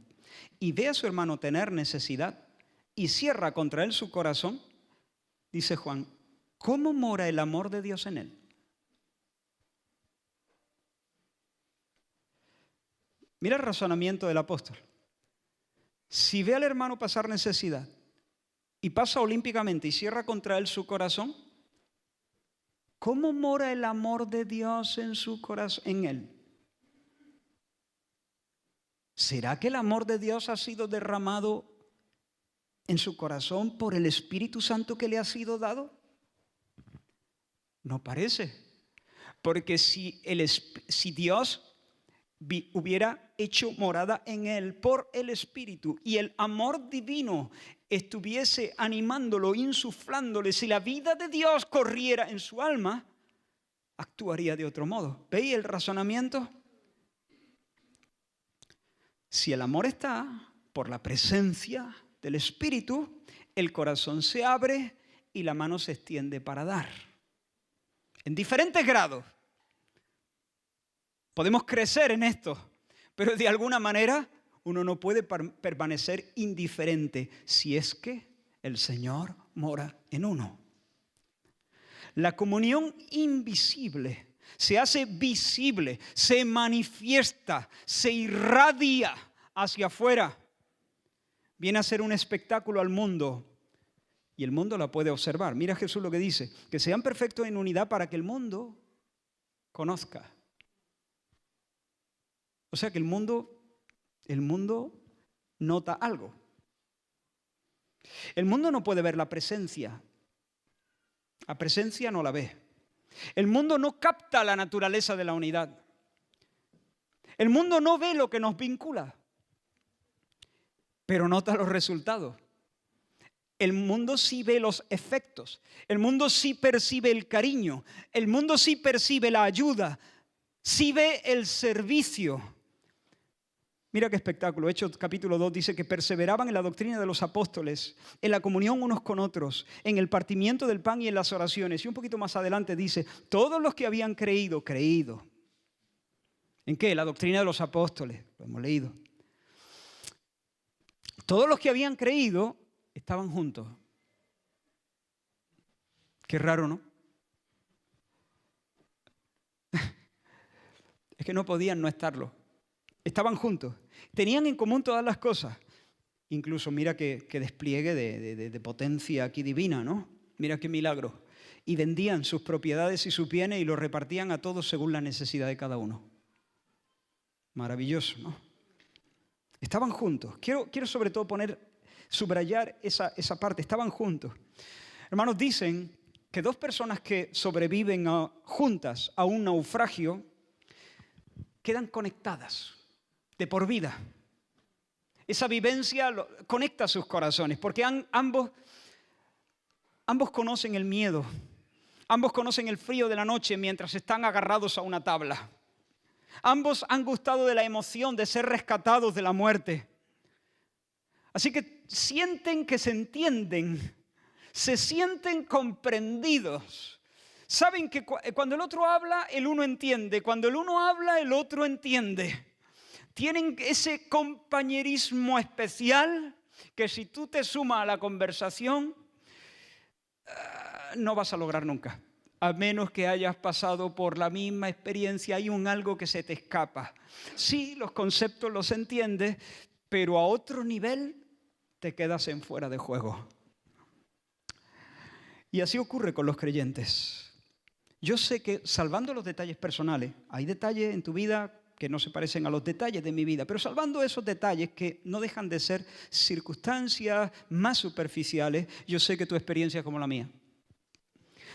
y ve a su hermano tener necesidad y cierra contra él su corazón, dice Juan, ¿cómo mora el amor de Dios en él? Mira el razonamiento del apóstol. Si ve al hermano pasar necesidad y pasa olímpicamente y cierra contra él su corazón, ¿cómo mora el amor de Dios en su corazón, en él? ¿Será que el amor de Dios ha sido derramado en su corazón por el Espíritu Santo que le ha sido dado? No parece. Porque si Dios hubiera hecho morada en él por el Espíritu y el amor divino estuviese animándolo, insuflándole, si la vida de Dios corriera en su alma, actuaría de otro modo. ¿Veis el razonamiento? Si el amor está por la presencia del Espíritu, el corazón se abre y la mano se extiende para dar. En diferentes grados. Podemos crecer en esto, pero de alguna manera uno no puede permanecer indiferente si es que el Señor mora en uno. La comunión invisible se hace visible, se manifiesta, se irradia hacia afuera. Viene a ser un espectáculo al mundo y el mundo la puede observar. Mira Jesús lo que dice, que sean perfectos en unidad para que el mundo conozca. O sea que el mundo nota algo. El mundo no puede ver la presencia. La presencia no la ve. El mundo no capta la naturaleza de la unidad. El mundo no ve lo que nos vincula, pero nota los resultados. El mundo sí ve los efectos. El mundo sí percibe el cariño. El mundo sí percibe la ayuda. Sí ve el servicio. Mira qué espectáculo. Hechos capítulo 2 dice que perseveraban en la doctrina de los apóstoles, en la comunión unos con otros, en el partimiento del pan y en las oraciones. Y un poquito más adelante dice, todos los que habían creído. ¿En qué? La doctrina de los apóstoles. Lo hemos leído. Todos los que habían creído estaban juntos. Qué raro, ¿no? Es que no podían no estarlo. Estaban juntos. Tenían en común todas las cosas. Incluso mira qué despliegue de potencia aquí divina, ¿no? Mira qué milagro. Y vendían sus propiedades y sus bienes y los repartían a todos según la necesidad de cada uno. Maravilloso, ¿no? Estaban juntos. Quiero sobre todo subrayar esa parte. Estaban juntos. Hermanos, dicen que dos personas que sobreviven juntas a un naufragio quedan conectadas de por vida. Esa vivencia conecta sus corazones, porque ambos conocen el miedo. Ambos conocen el frío de la noche mientras están agarrados a una tabla. Ambos han gustado de la emoción de ser rescatados de la muerte. Así que sienten que se entienden, se sienten comprendidos. Saben que cuando el otro habla, el uno entiende. Cuando el uno habla, el otro entiende. Tienen ese compañerismo especial que si tú te sumas a la conversación, no vas a lograr nunca. A menos que hayas pasado por la misma experiencia, hay algo que se te escapa. Sí, los conceptos los entiendes, pero a otro nivel te quedas en fuera de juego. Y así ocurre con los creyentes. Yo sé que, salvando los detalles personales, hay detalles en tu vida que no se parecen a los detalles de mi vida, pero salvando esos detalles que no dejan de ser circunstancias más superficiales, yo sé que tu experiencia es como la mía.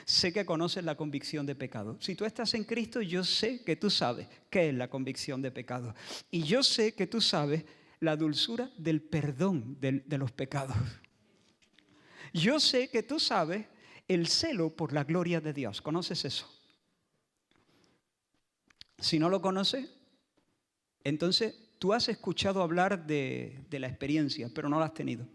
Sé que conoces la convicción de pecado. Si tú estás en Cristo, yo sé que tú sabes qué es la convicción de pecado. Y yo sé que tú sabes la dulzura del perdón de los pecados. Yo sé que tú sabes el celo por la gloria de Dios. ¿Conoces eso? Si no lo conoces, entonces tú has escuchado hablar de la experiencia, pero no la has tenido.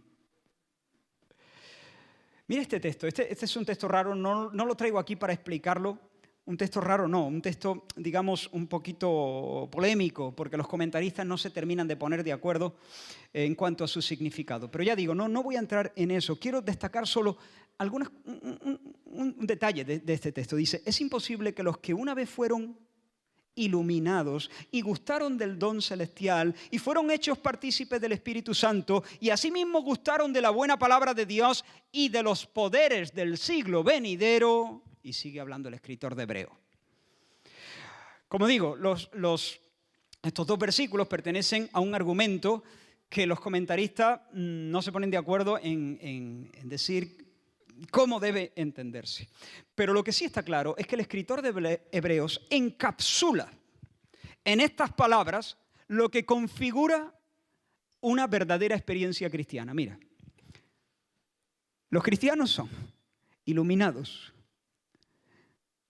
Mira este texto. Este es un texto raro, no lo traigo aquí para explicarlo. Un texto raro no, un texto, digamos, un poquito polémico, porque los comentaristas no se terminan de poner de acuerdo en cuanto a su significado. Pero ya digo, no voy a entrar en eso. Quiero destacar solo un detalle de este texto. Dice, es imposible que los que una vez fueron iluminados y gustaron del don celestial y fueron hechos partícipes del Espíritu Santo y asimismo gustaron de la buena palabra de Dios y de los poderes del siglo venidero. Y sigue hablando el escritor de Hebreo. Como digo, estos dos versículos pertenecen a un argumento que los comentaristas no se ponen de acuerdo en decir cómo debe entenderse. Pero lo que sí está claro es que el escritor de Hebreos encapsula en estas palabras lo que configura una verdadera experiencia cristiana. Mira, los cristianos son iluminados,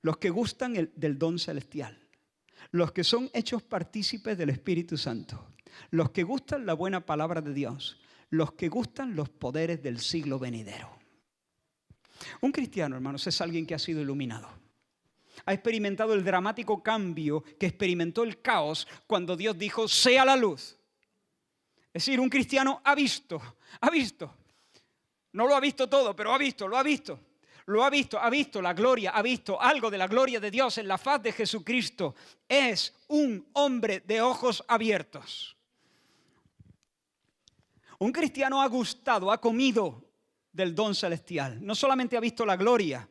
los que gustan del don celestial, los que son hechos partícipes del Espíritu Santo, los que gustan la buena palabra de Dios, los que gustan los poderes del siglo venidero. Un cristiano, hermanos, es alguien que ha sido iluminado. Ha experimentado el dramático cambio que experimentó el caos cuando Dios dijo, sea la luz. Es decir, un cristiano ha visto. No lo ha visto todo, pero ha visto la gloria, ha visto algo de la gloria de Dios en la faz de Jesucristo. Es un hombre de ojos abiertos. Un cristiano ha gustado, ha comido del don celestial. No solamente ha visto la gloria,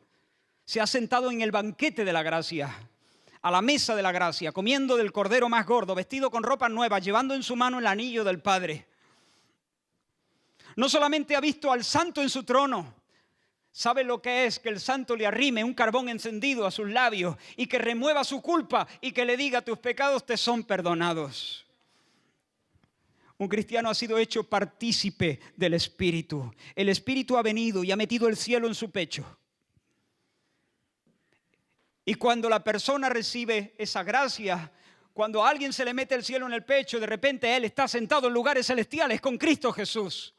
se ha sentado en el banquete de la gracia, a la mesa de la gracia, comiendo del cordero más gordo, vestido con ropa nueva, llevando en su mano el anillo del Padre. No solamente ha visto al santo en su trono, sabe lo que es que el santo le arrime un carbón encendido a sus labios y que remueva su culpa y que le diga, tus pecados te son perdonados. Un cristiano ha sido hecho partícipe del Espíritu. El Espíritu ha venido y ha metido el cielo en su pecho. Y cuando la persona recibe esa gracia, cuando a alguien se le mete el cielo en el pecho, de repente él está sentado en lugares celestiales con Cristo Jesús.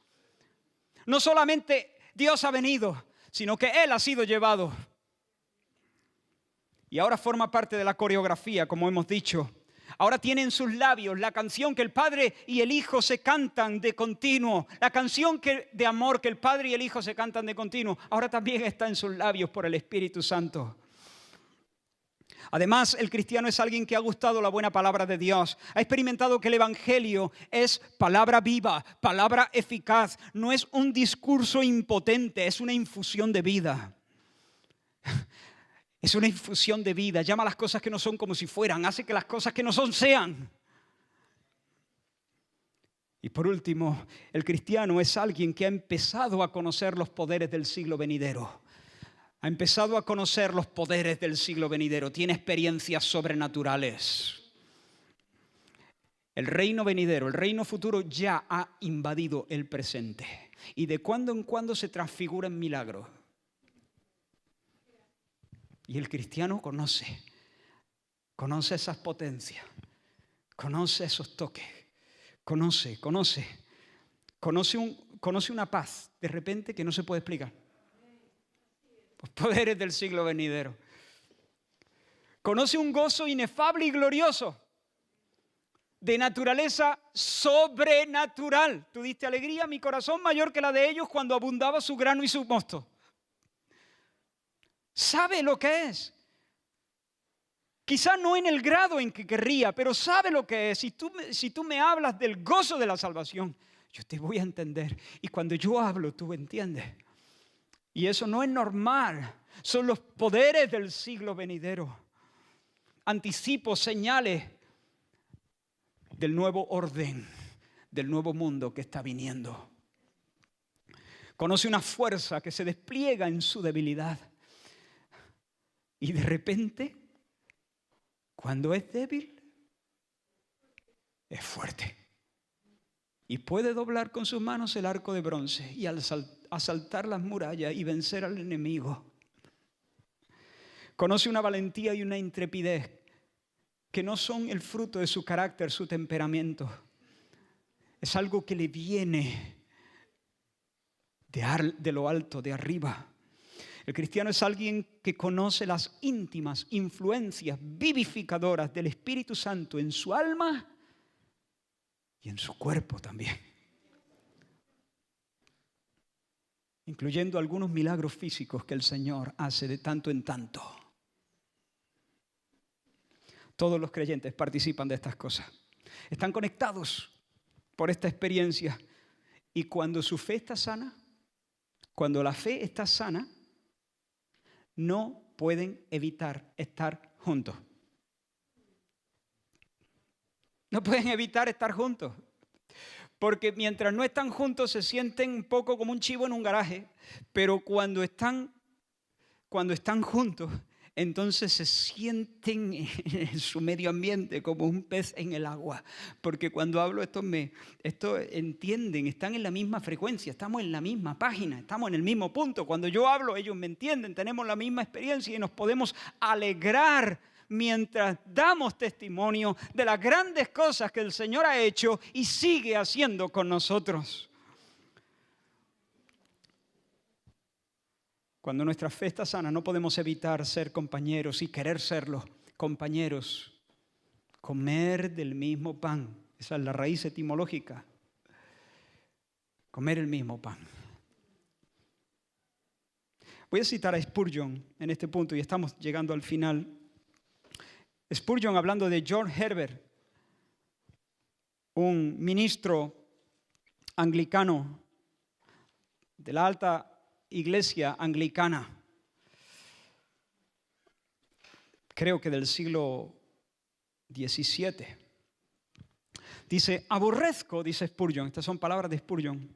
No solamente Dios ha venido, sino que Él ha sido llevado. Y ahora forma parte de la coreografía, como hemos dicho. Ahora tiene en sus labios la canción que el Padre y el Hijo se cantan de continuo. La canción de amor que el Padre y el Hijo se cantan de continuo. Ahora también está en sus labios por el Espíritu Santo. Además, el cristiano es alguien que ha gustado la buena palabra de Dios. Ha experimentado que el Evangelio es palabra viva, palabra eficaz. No es un discurso impotente, es una infusión de vida. Es una infusión de vida. Llama a las cosas que no son como si fueran. Hace que las cosas que no son sean. Y por último, el cristiano es alguien que ha empezado a conocer los poderes del siglo venidero. Ha empezado a conocer los poderes del siglo venidero. Tiene experiencias sobrenaturales. El reino venidero, el reino futuro ya ha invadido el presente. Y de cuando en cuando se transfigura en milagros. Y el cristiano conoce esas potencias, conoce esos toques, conoce una paz de repente que no se puede explicar. Los poderes del siglo venidero. Conoce un gozo inefable y glorioso, de naturaleza sobrenatural. Tú diste alegría a mi corazón mayor que la de ellos cuando abundaba su grano y su mosto. Sabe lo que es. Quizá no en el grado en que querría, pero sabe lo que es. Si tú me hablas del gozo de la salvación, yo te voy a entender. Y cuando yo hablo, tú entiendes. Y eso no es normal. Son los poderes del siglo venidero. Anticipos, señales del nuevo orden, del nuevo mundo que está viniendo. Conoce una fuerza que se despliega en su debilidad. Y de repente, cuando es débil, es fuerte. Y puede doblar con sus manos el arco de bronce y asaltar las murallas y vencer al enemigo. Conoce una valentía y una intrepidez que no son el fruto de su carácter, su temperamento. Es algo que le viene de lo alto, de arriba. El cristiano es alguien que conoce las íntimas influencias vivificadoras del Espíritu Santo en su alma y en su cuerpo también, incluyendo algunos milagros físicos que el Señor hace de tanto en tanto. Todos los creyentes participan de estas cosas. Están conectados por esta experiencia. Y cuando su fe está sana, cuando la fe está sana, no pueden evitar estar juntos. No pueden evitar estar juntos. Porque mientras no están juntos se sienten un poco como un chivo en un garaje. Pero cuando están juntos, entonces se sienten en su medio ambiente como un pez en el agua. Porque cuando hablo, esto entienden, están en la misma frecuencia, estamos en la misma página, estamos en el mismo punto. Cuando yo hablo, ellos me entienden, tenemos la misma experiencia y nos podemos alegrar mientras damos testimonio de las grandes cosas que el Señor ha hecho y sigue haciendo con nosotros. Cuando nuestra fe está sana, no podemos evitar ser compañeros y querer serlo, compañeros. Comer del mismo pan. Esa es la raíz etimológica. Comer el mismo pan. Voy a citar a Spurgeon en este punto y estamos llegando al final. Spurgeon, hablando de George Herbert, un ministro anglicano de la alta iglesia anglicana, creo que del siglo XVII. Dice, aborrezco, dice Spurgeon, estas son palabras de Spurgeon,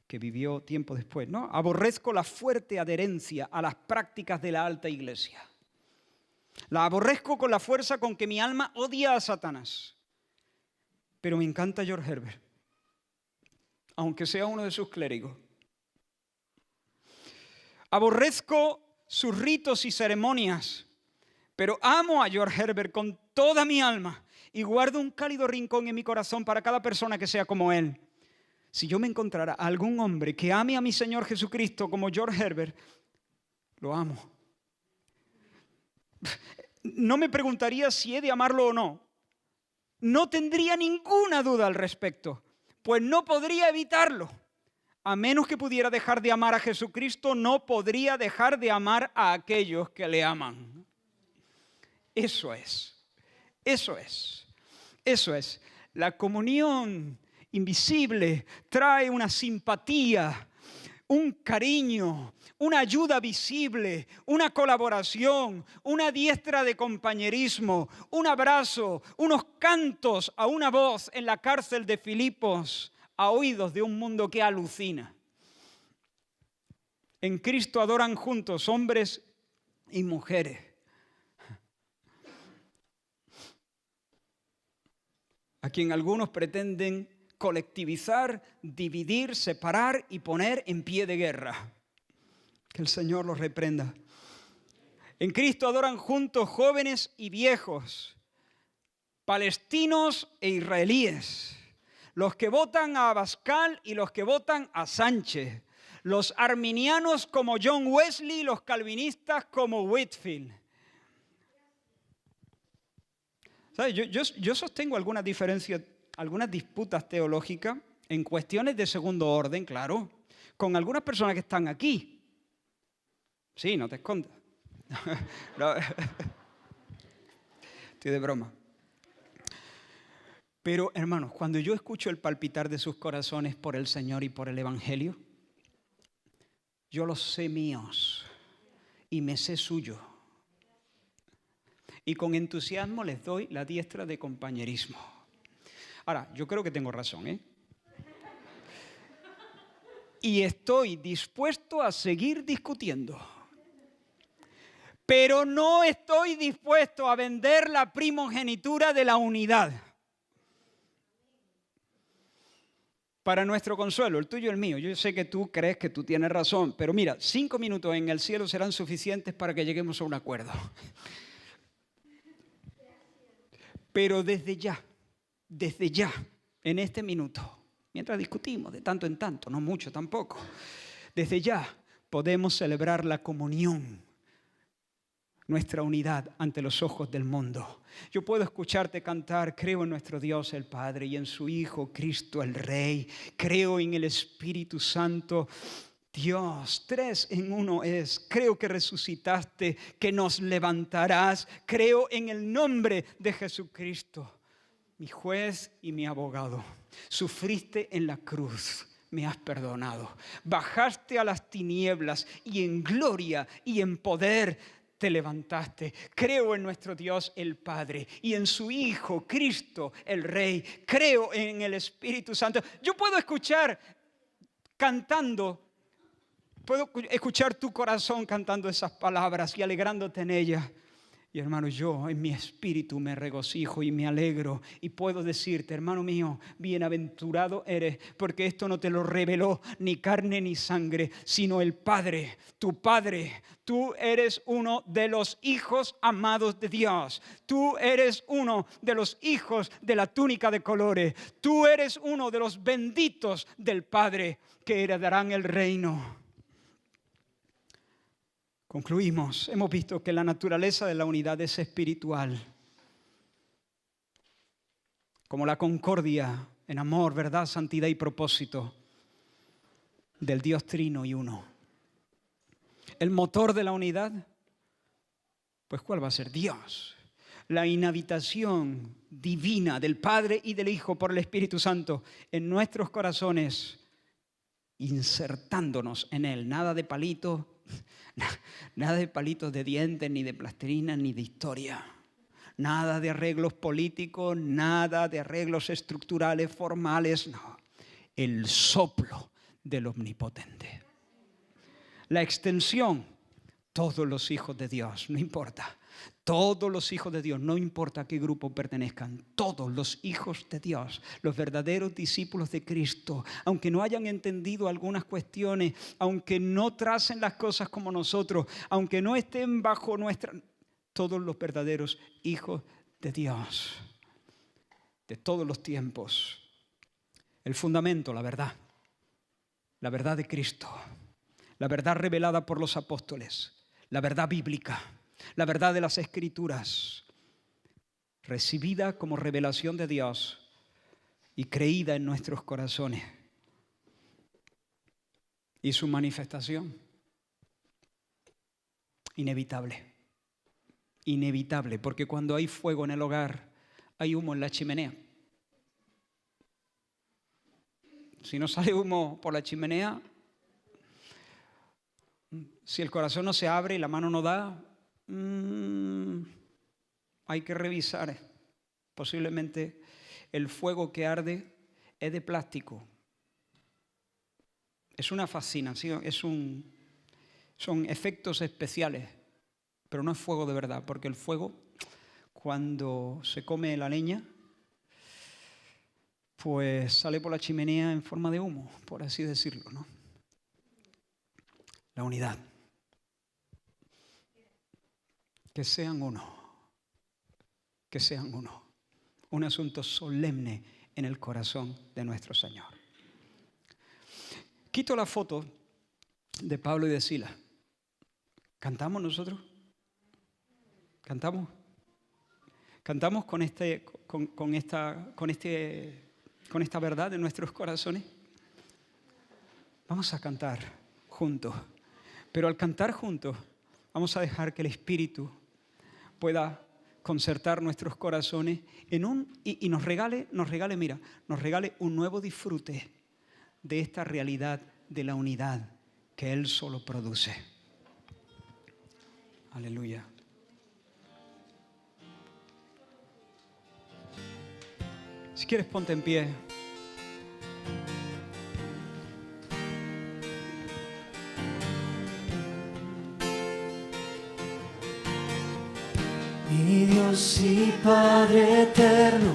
que vivió tiempo después, ¿no? Aborrezco la fuerte adherencia a las prácticas de la alta iglesia. La aborrezco con la fuerza con que mi alma odia a Satanás. Pero me encanta George Herbert, aunque sea uno de sus clérigos. Aborrezco sus ritos y ceremonias, pero amo a George Herbert con toda mi alma y guardo un cálido rincón en mi corazón para cada persona que sea como él. Si yo me encontrara a algún hombre que ame a mi Señor Jesucristo como George Herbert, lo amo. No me preguntaría si he de amarlo o no. No tendría ninguna duda al respecto, pues no podría evitarlo. A menos que pudiera dejar de amar a Jesucristo, no podría dejar de amar a aquellos que le aman. Eso es. La comunión invisible trae una simpatía, un cariño, una ayuda visible, una colaboración, una diestra de compañerismo, un abrazo, unos cantos a una voz en la cárcel de Filipos, a oídos de un mundo que alucina. En Cristo adoran juntos hombres y mujeres. a quien algunos pretenden colectivizar, dividir, separar y poner en pie de guerra. Que el Señor los reprenda. En Cristo adoran juntos jóvenes y viejos, palestinos e israelíes, los que votan a Abascal y los que votan a Sánchez, los arminianos como John Wesley y los calvinistas como Whitefield. ¿Sabes? Yo sostengo algunas diferencias, algunas disputas teológicas en cuestiones de segundo orden, claro, con algunas personas que están aquí. Sí, no te escondas. No. Estoy de broma. Pero, hermanos, cuando yo escucho el palpitar de sus corazones por el Señor y por el Evangelio, yo los sé míos y me sé suyo. Y con entusiasmo les doy la diestra de compañerismo. Ahora, yo creo que tengo razón, ¿eh? Y estoy dispuesto a seguir discutiendo. Pero no estoy dispuesto a vender la primogenitura de la unidad. Para nuestro consuelo, el tuyo y el mío. Yo sé que tú crees que tú tienes razón, pero mira, 5 minutos en el cielo serán suficientes para que lleguemos a un acuerdo. Pero desde ya, en este minuto, mientras discutimos de tanto en tanto, no mucho tampoco, desde ya podemos celebrar la comunión, nuestra unidad ante los ojos del mundo. Yo puedo escucharte cantar, creo en nuestro Dios el Padre y en su Hijo Cristo el Rey, creo en el Espíritu Santo, Dios, 3 en 1 es, creo que resucitaste, que nos levantarás, creo en el nombre de Jesucristo, mi juez y mi abogado, sufriste en la cruz. Me has perdonado, bajaste a las tinieblas y en gloria y en poder te levantaste. Creo en nuestro Dios el Padre y en su Hijo Cristo el Rey. Creo en el Espíritu Santo. Yo puedo escuchar cantando, puedo escuchar tu corazón cantando esas palabras y alegrándote en ellas. Y hermano, yo en mi espíritu me regocijo y me alegro y puedo decirte, hermano mío, bienaventurado eres, porque esto no te lo reveló ni carne ni sangre, sino el Padre, tu Padre. Tú eres uno de los hijos amados de Dios. Tú eres uno de los hijos de la túnica de colores. Tú eres uno de los benditos del Padre que heredarán el reino. Concluimos, hemos visto que la naturaleza de la unidad es espiritual, como la concordia en amor, verdad, santidad y propósito del Dios trino y uno. El motor de la unidad, pues ¿cuál va a ser? Dios. La inhabitación divina del Padre y del Hijo por el Espíritu Santo en nuestros corazones, insertándonos en Él. Nada de palitos de dientes, ni de plastilina, ni de historia. Nada de arreglos políticos, nada de arreglos estructurales, formales. No, el soplo del Omnipotente. La extensión, todos los hijos de Dios, no importa. Todos los hijos de Dios, no importa a qué grupo pertenezcan, todos los hijos de Dios, los verdaderos discípulos de Cristo, aunque no hayan entendido algunas cuestiones, aunque no tracen las cosas como nosotros, aunque no estén bajo nuestra... Todos los verdaderos hijos de Dios, de todos los tiempos. El fundamento, la verdad de Cristo, la verdad revelada por los apóstoles, la verdad bíblica. La verdad de las Escrituras, recibida como revelación de Dios y creída en nuestros corazones. Y su manifestación, inevitable. Inevitable, porque cuando hay fuego en el hogar, hay humo en la chimenea. Si no sale humo por la chimenea, si el corazón no se abre y la mano no da, hay que revisar. Posiblemente el fuego que arde es de plástico. Es una fascinación, son efectos especiales, pero no es fuego de verdad, porque el fuego, cuando se come la leña, pues sale por la chimenea en forma de humo, por así decirlo, ¿no? La unidad. Que sean uno. Que sean uno. Un asunto solemne en el corazón de nuestro Señor. Quito la foto de Pablo y de Silas. ¿Cantamos nosotros? ¿Cantamos? ¿Cantamos con esta verdad en nuestros corazones? Vamos a cantar juntos. Pero al cantar juntos, vamos a dejar que el Espíritu pueda concertar nuestros corazones y nos regale un nuevo disfrute de esta realidad de la unidad que Él solo produce. Aleluya. Si quieres, ponte en pie. Mi Dios y Padre eterno,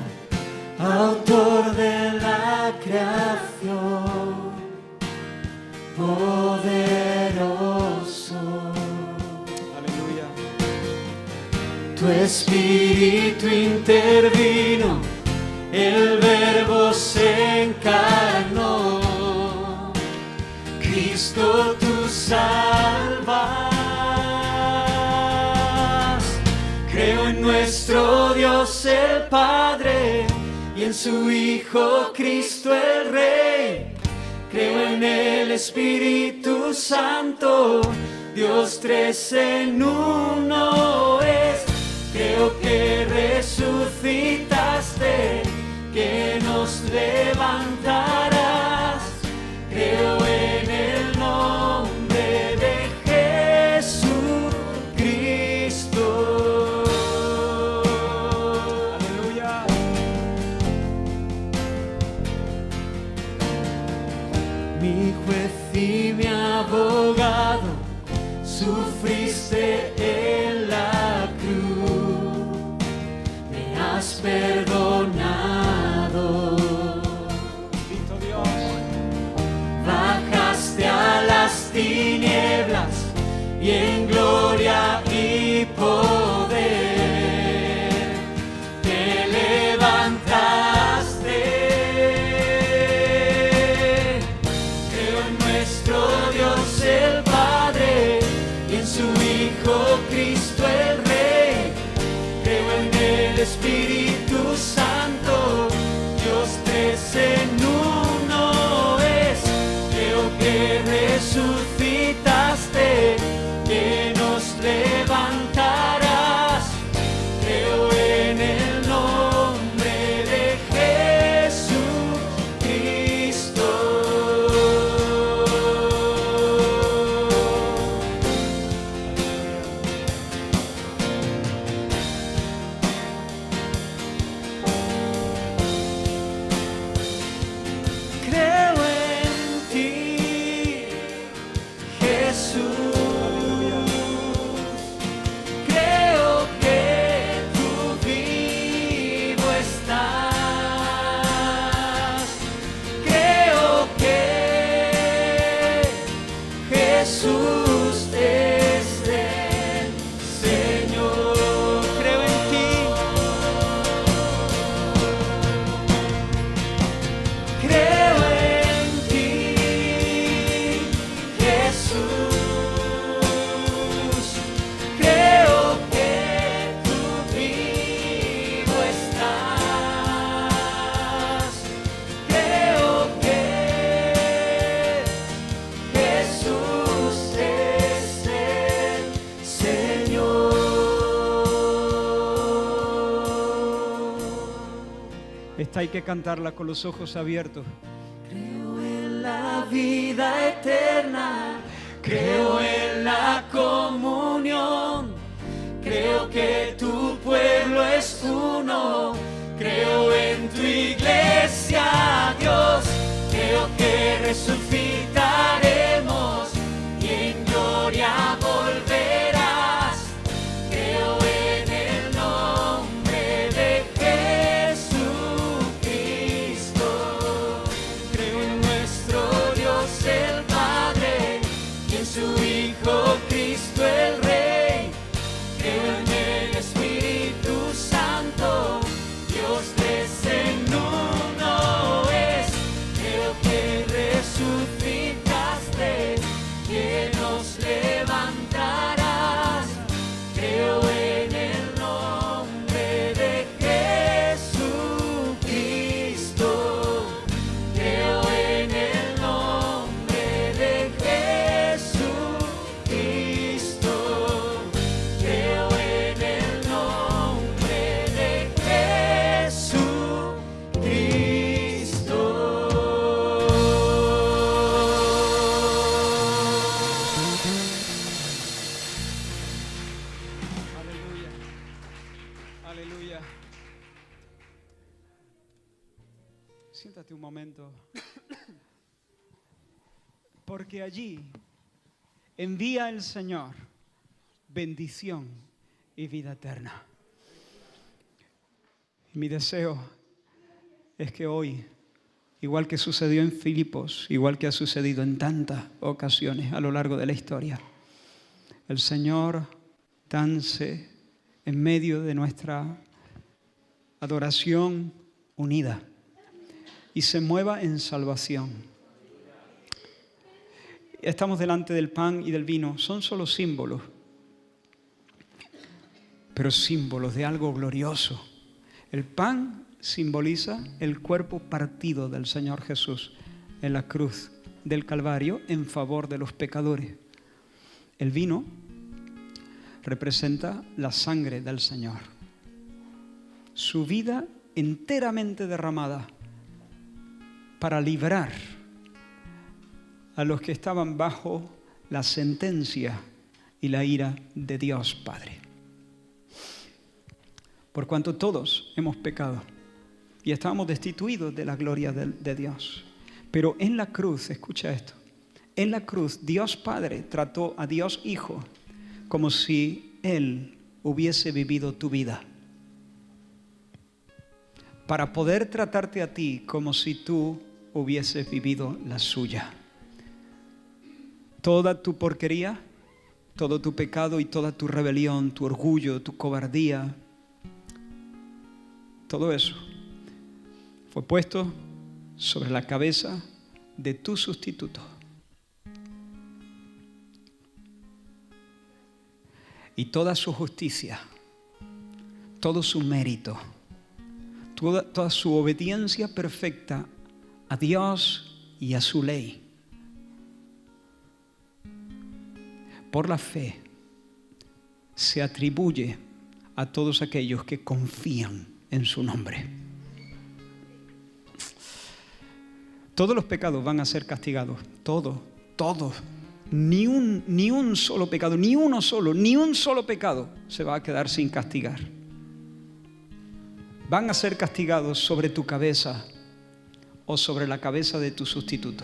autor de la creación, poderoso. Aleluya. Tu Espíritu intervino, el Verbo se encarnó, Cristo tú salvas. Creo en nuestro Dios el Padre y en su Hijo Cristo el Rey. Creo en el Espíritu Santo, Dios tres en uno es. Creo que resucitaste, que nos levantarás. Creo en el nombre de Jesucristo. Aleluya. Mi juez y mi abogado, sufriste en la cruz, me has perdonado. Bendito Dios. Bajaste a las tinieblas y en gloria y poder te levantaste. Creo en nuestro Dios el Padre y en su Hijo Cristo el Rey. Creo en el Espíritu Santo, Dios tres en uno es. Creo que resucitaste, que nos levantarás. Creo en el nombre de Jesucristo. Creo en ti, Jesús. Creo que tú vivo estás. Creo que Jesús es el Señor. Creo en ti. Creo en ti, Jesús. Creo que tú vivo estás. Creo que Jesús es el Señor. Esta hay que cantarla con los ojos abiertos. Creo en la vida eterna, creo en la comunión, creo que tu pueblo es uno, creo en tu iglesia, Dios, creo que resucitaremos y en gloria volverás. Creo en el nombre de Jesucristo. Siéntate un momento. Porque allí envía el Señor bendición y vida eterna. Y mi deseo es que hoy, igual que sucedió en Filipos, igual que ha sucedido en tantas ocasiones a lo largo de la historia, el Señor dance en medio de nuestra adoración unida y se mueva en salvación. Estamos delante del pan y del vino, son solo símbolos, pero símbolos de algo glorioso. El pan simboliza el cuerpo partido del Señor Jesús en la cruz del Calvario en favor de los pecadores. El vino representa la sangre del Señor, su vida enteramente derramada para librar a los que estaban bajo la sentencia y la ira de Dios Padre. Por cuanto todos hemos pecado y estábamos destituidos de la gloria de Dios. Pero en la cruz, escucha esto, en la cruz Dios Padre trató a Dios Hijo como si Él hubiese vivido tu vida, para poder tratarte a ti como si tú hubieses vivido la suya. Toda tu porquería, todo tu pecado y toda tu rebelión, tu orgullo, tu cobardía, todo eso fue puesto sobre la cabeza de tu sustituto. Y toda su justicia, todo su mérito, toda su obediencia perfecta a Dios y a su ley, por la fe, se atribuye a todos aquellos que confían en su nombre. Todos los pecados van a ser castigados, todos. Ni un solo pecado, ni un solo pecado se va a quedar sin castigar. Van a ser castigados sobre tu cabeza o sobre la cabeza de tu sustituto.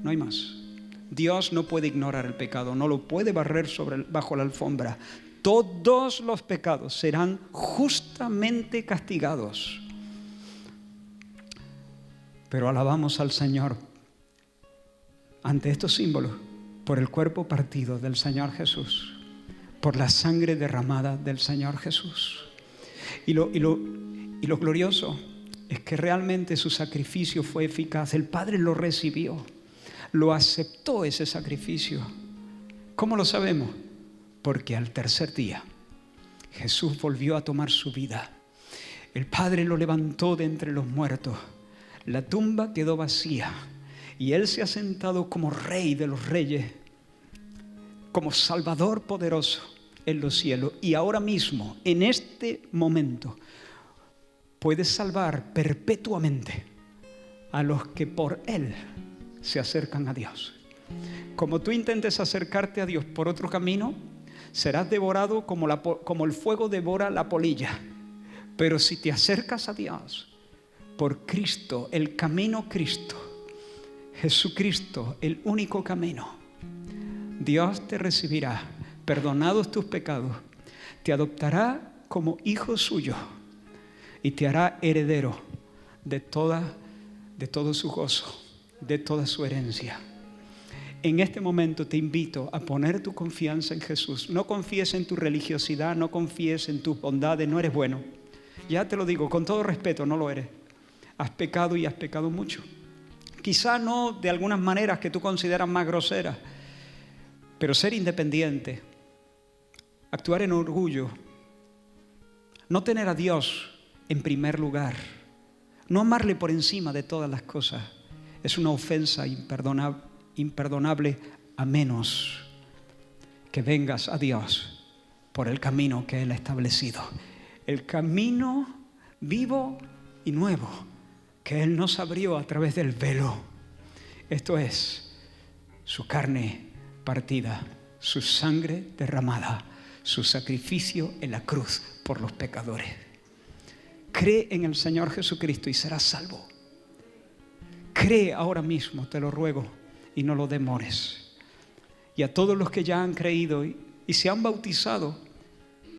No hay más. Dios no puede ignorar el pecado, no lo puede barrer bajo la alfombra. Todos los pecados serán justamente castigados. Pero alabamos al Señor ante estos símbolos por el cuerpo partido del Señor Jesús, por la sangre derramada del Señor Jesús. Y lo glorioso es que realmente su sacrificio fue eficaz. El Padre lo recibió, lo aceptó ese sacrificio. ¿Cómo lo sabemos? Porque al tercer día Jesús volvió a tomar su vida. El Padre lo levantó de entre los muertos. La tumba quedó vacía y Él se ha sentado como Rey de los reyes, como Salvador poderoso en los cielos. Y ahora mismo, en este momento, puede salvar perpetuamente a los que por Él se acercan a Dios. Como tú intentes acercarte a Dios por otro camino, serás devorado como el fuego devora la polilla. Pero si te acercas a Dios por Cristo, el camino Cristo, Jesucristo, el único camino, Dios te recibirá, perdonados tus pecados, te adoptará como hijo suyo y te hará heredero de todo su gozo, de toda su herencia. En este momento te invito a poner tu confianza en Jesús. No confíes en tu religiosidad, no confíes en tus bondades, no eres bueno. Ya te lo digo, con todo respeto, no lo eres. Has pecado y has pecado mucho. Quizá no de algunas maneras que tú consideras más groseras, pero ser independiente, actuar en orgullo, no tener a Dios en primer lugar, no amarle por encima de todas las cosas, es una ofensa imperdonable a menos que vengas a Dios por el camino que Él ha establecido. El camino vivo y nuevo que Él nos abrió a través del velo. Esto es su carne partida, su sangre derramada, su sacrificio en la cruz por los pecadores. Cree en el Señor Jesucristo y serás salvo. cree ahora mismo, te lo ruego, y no lo demores. Y a todos los que ya han creído y se han bautizado,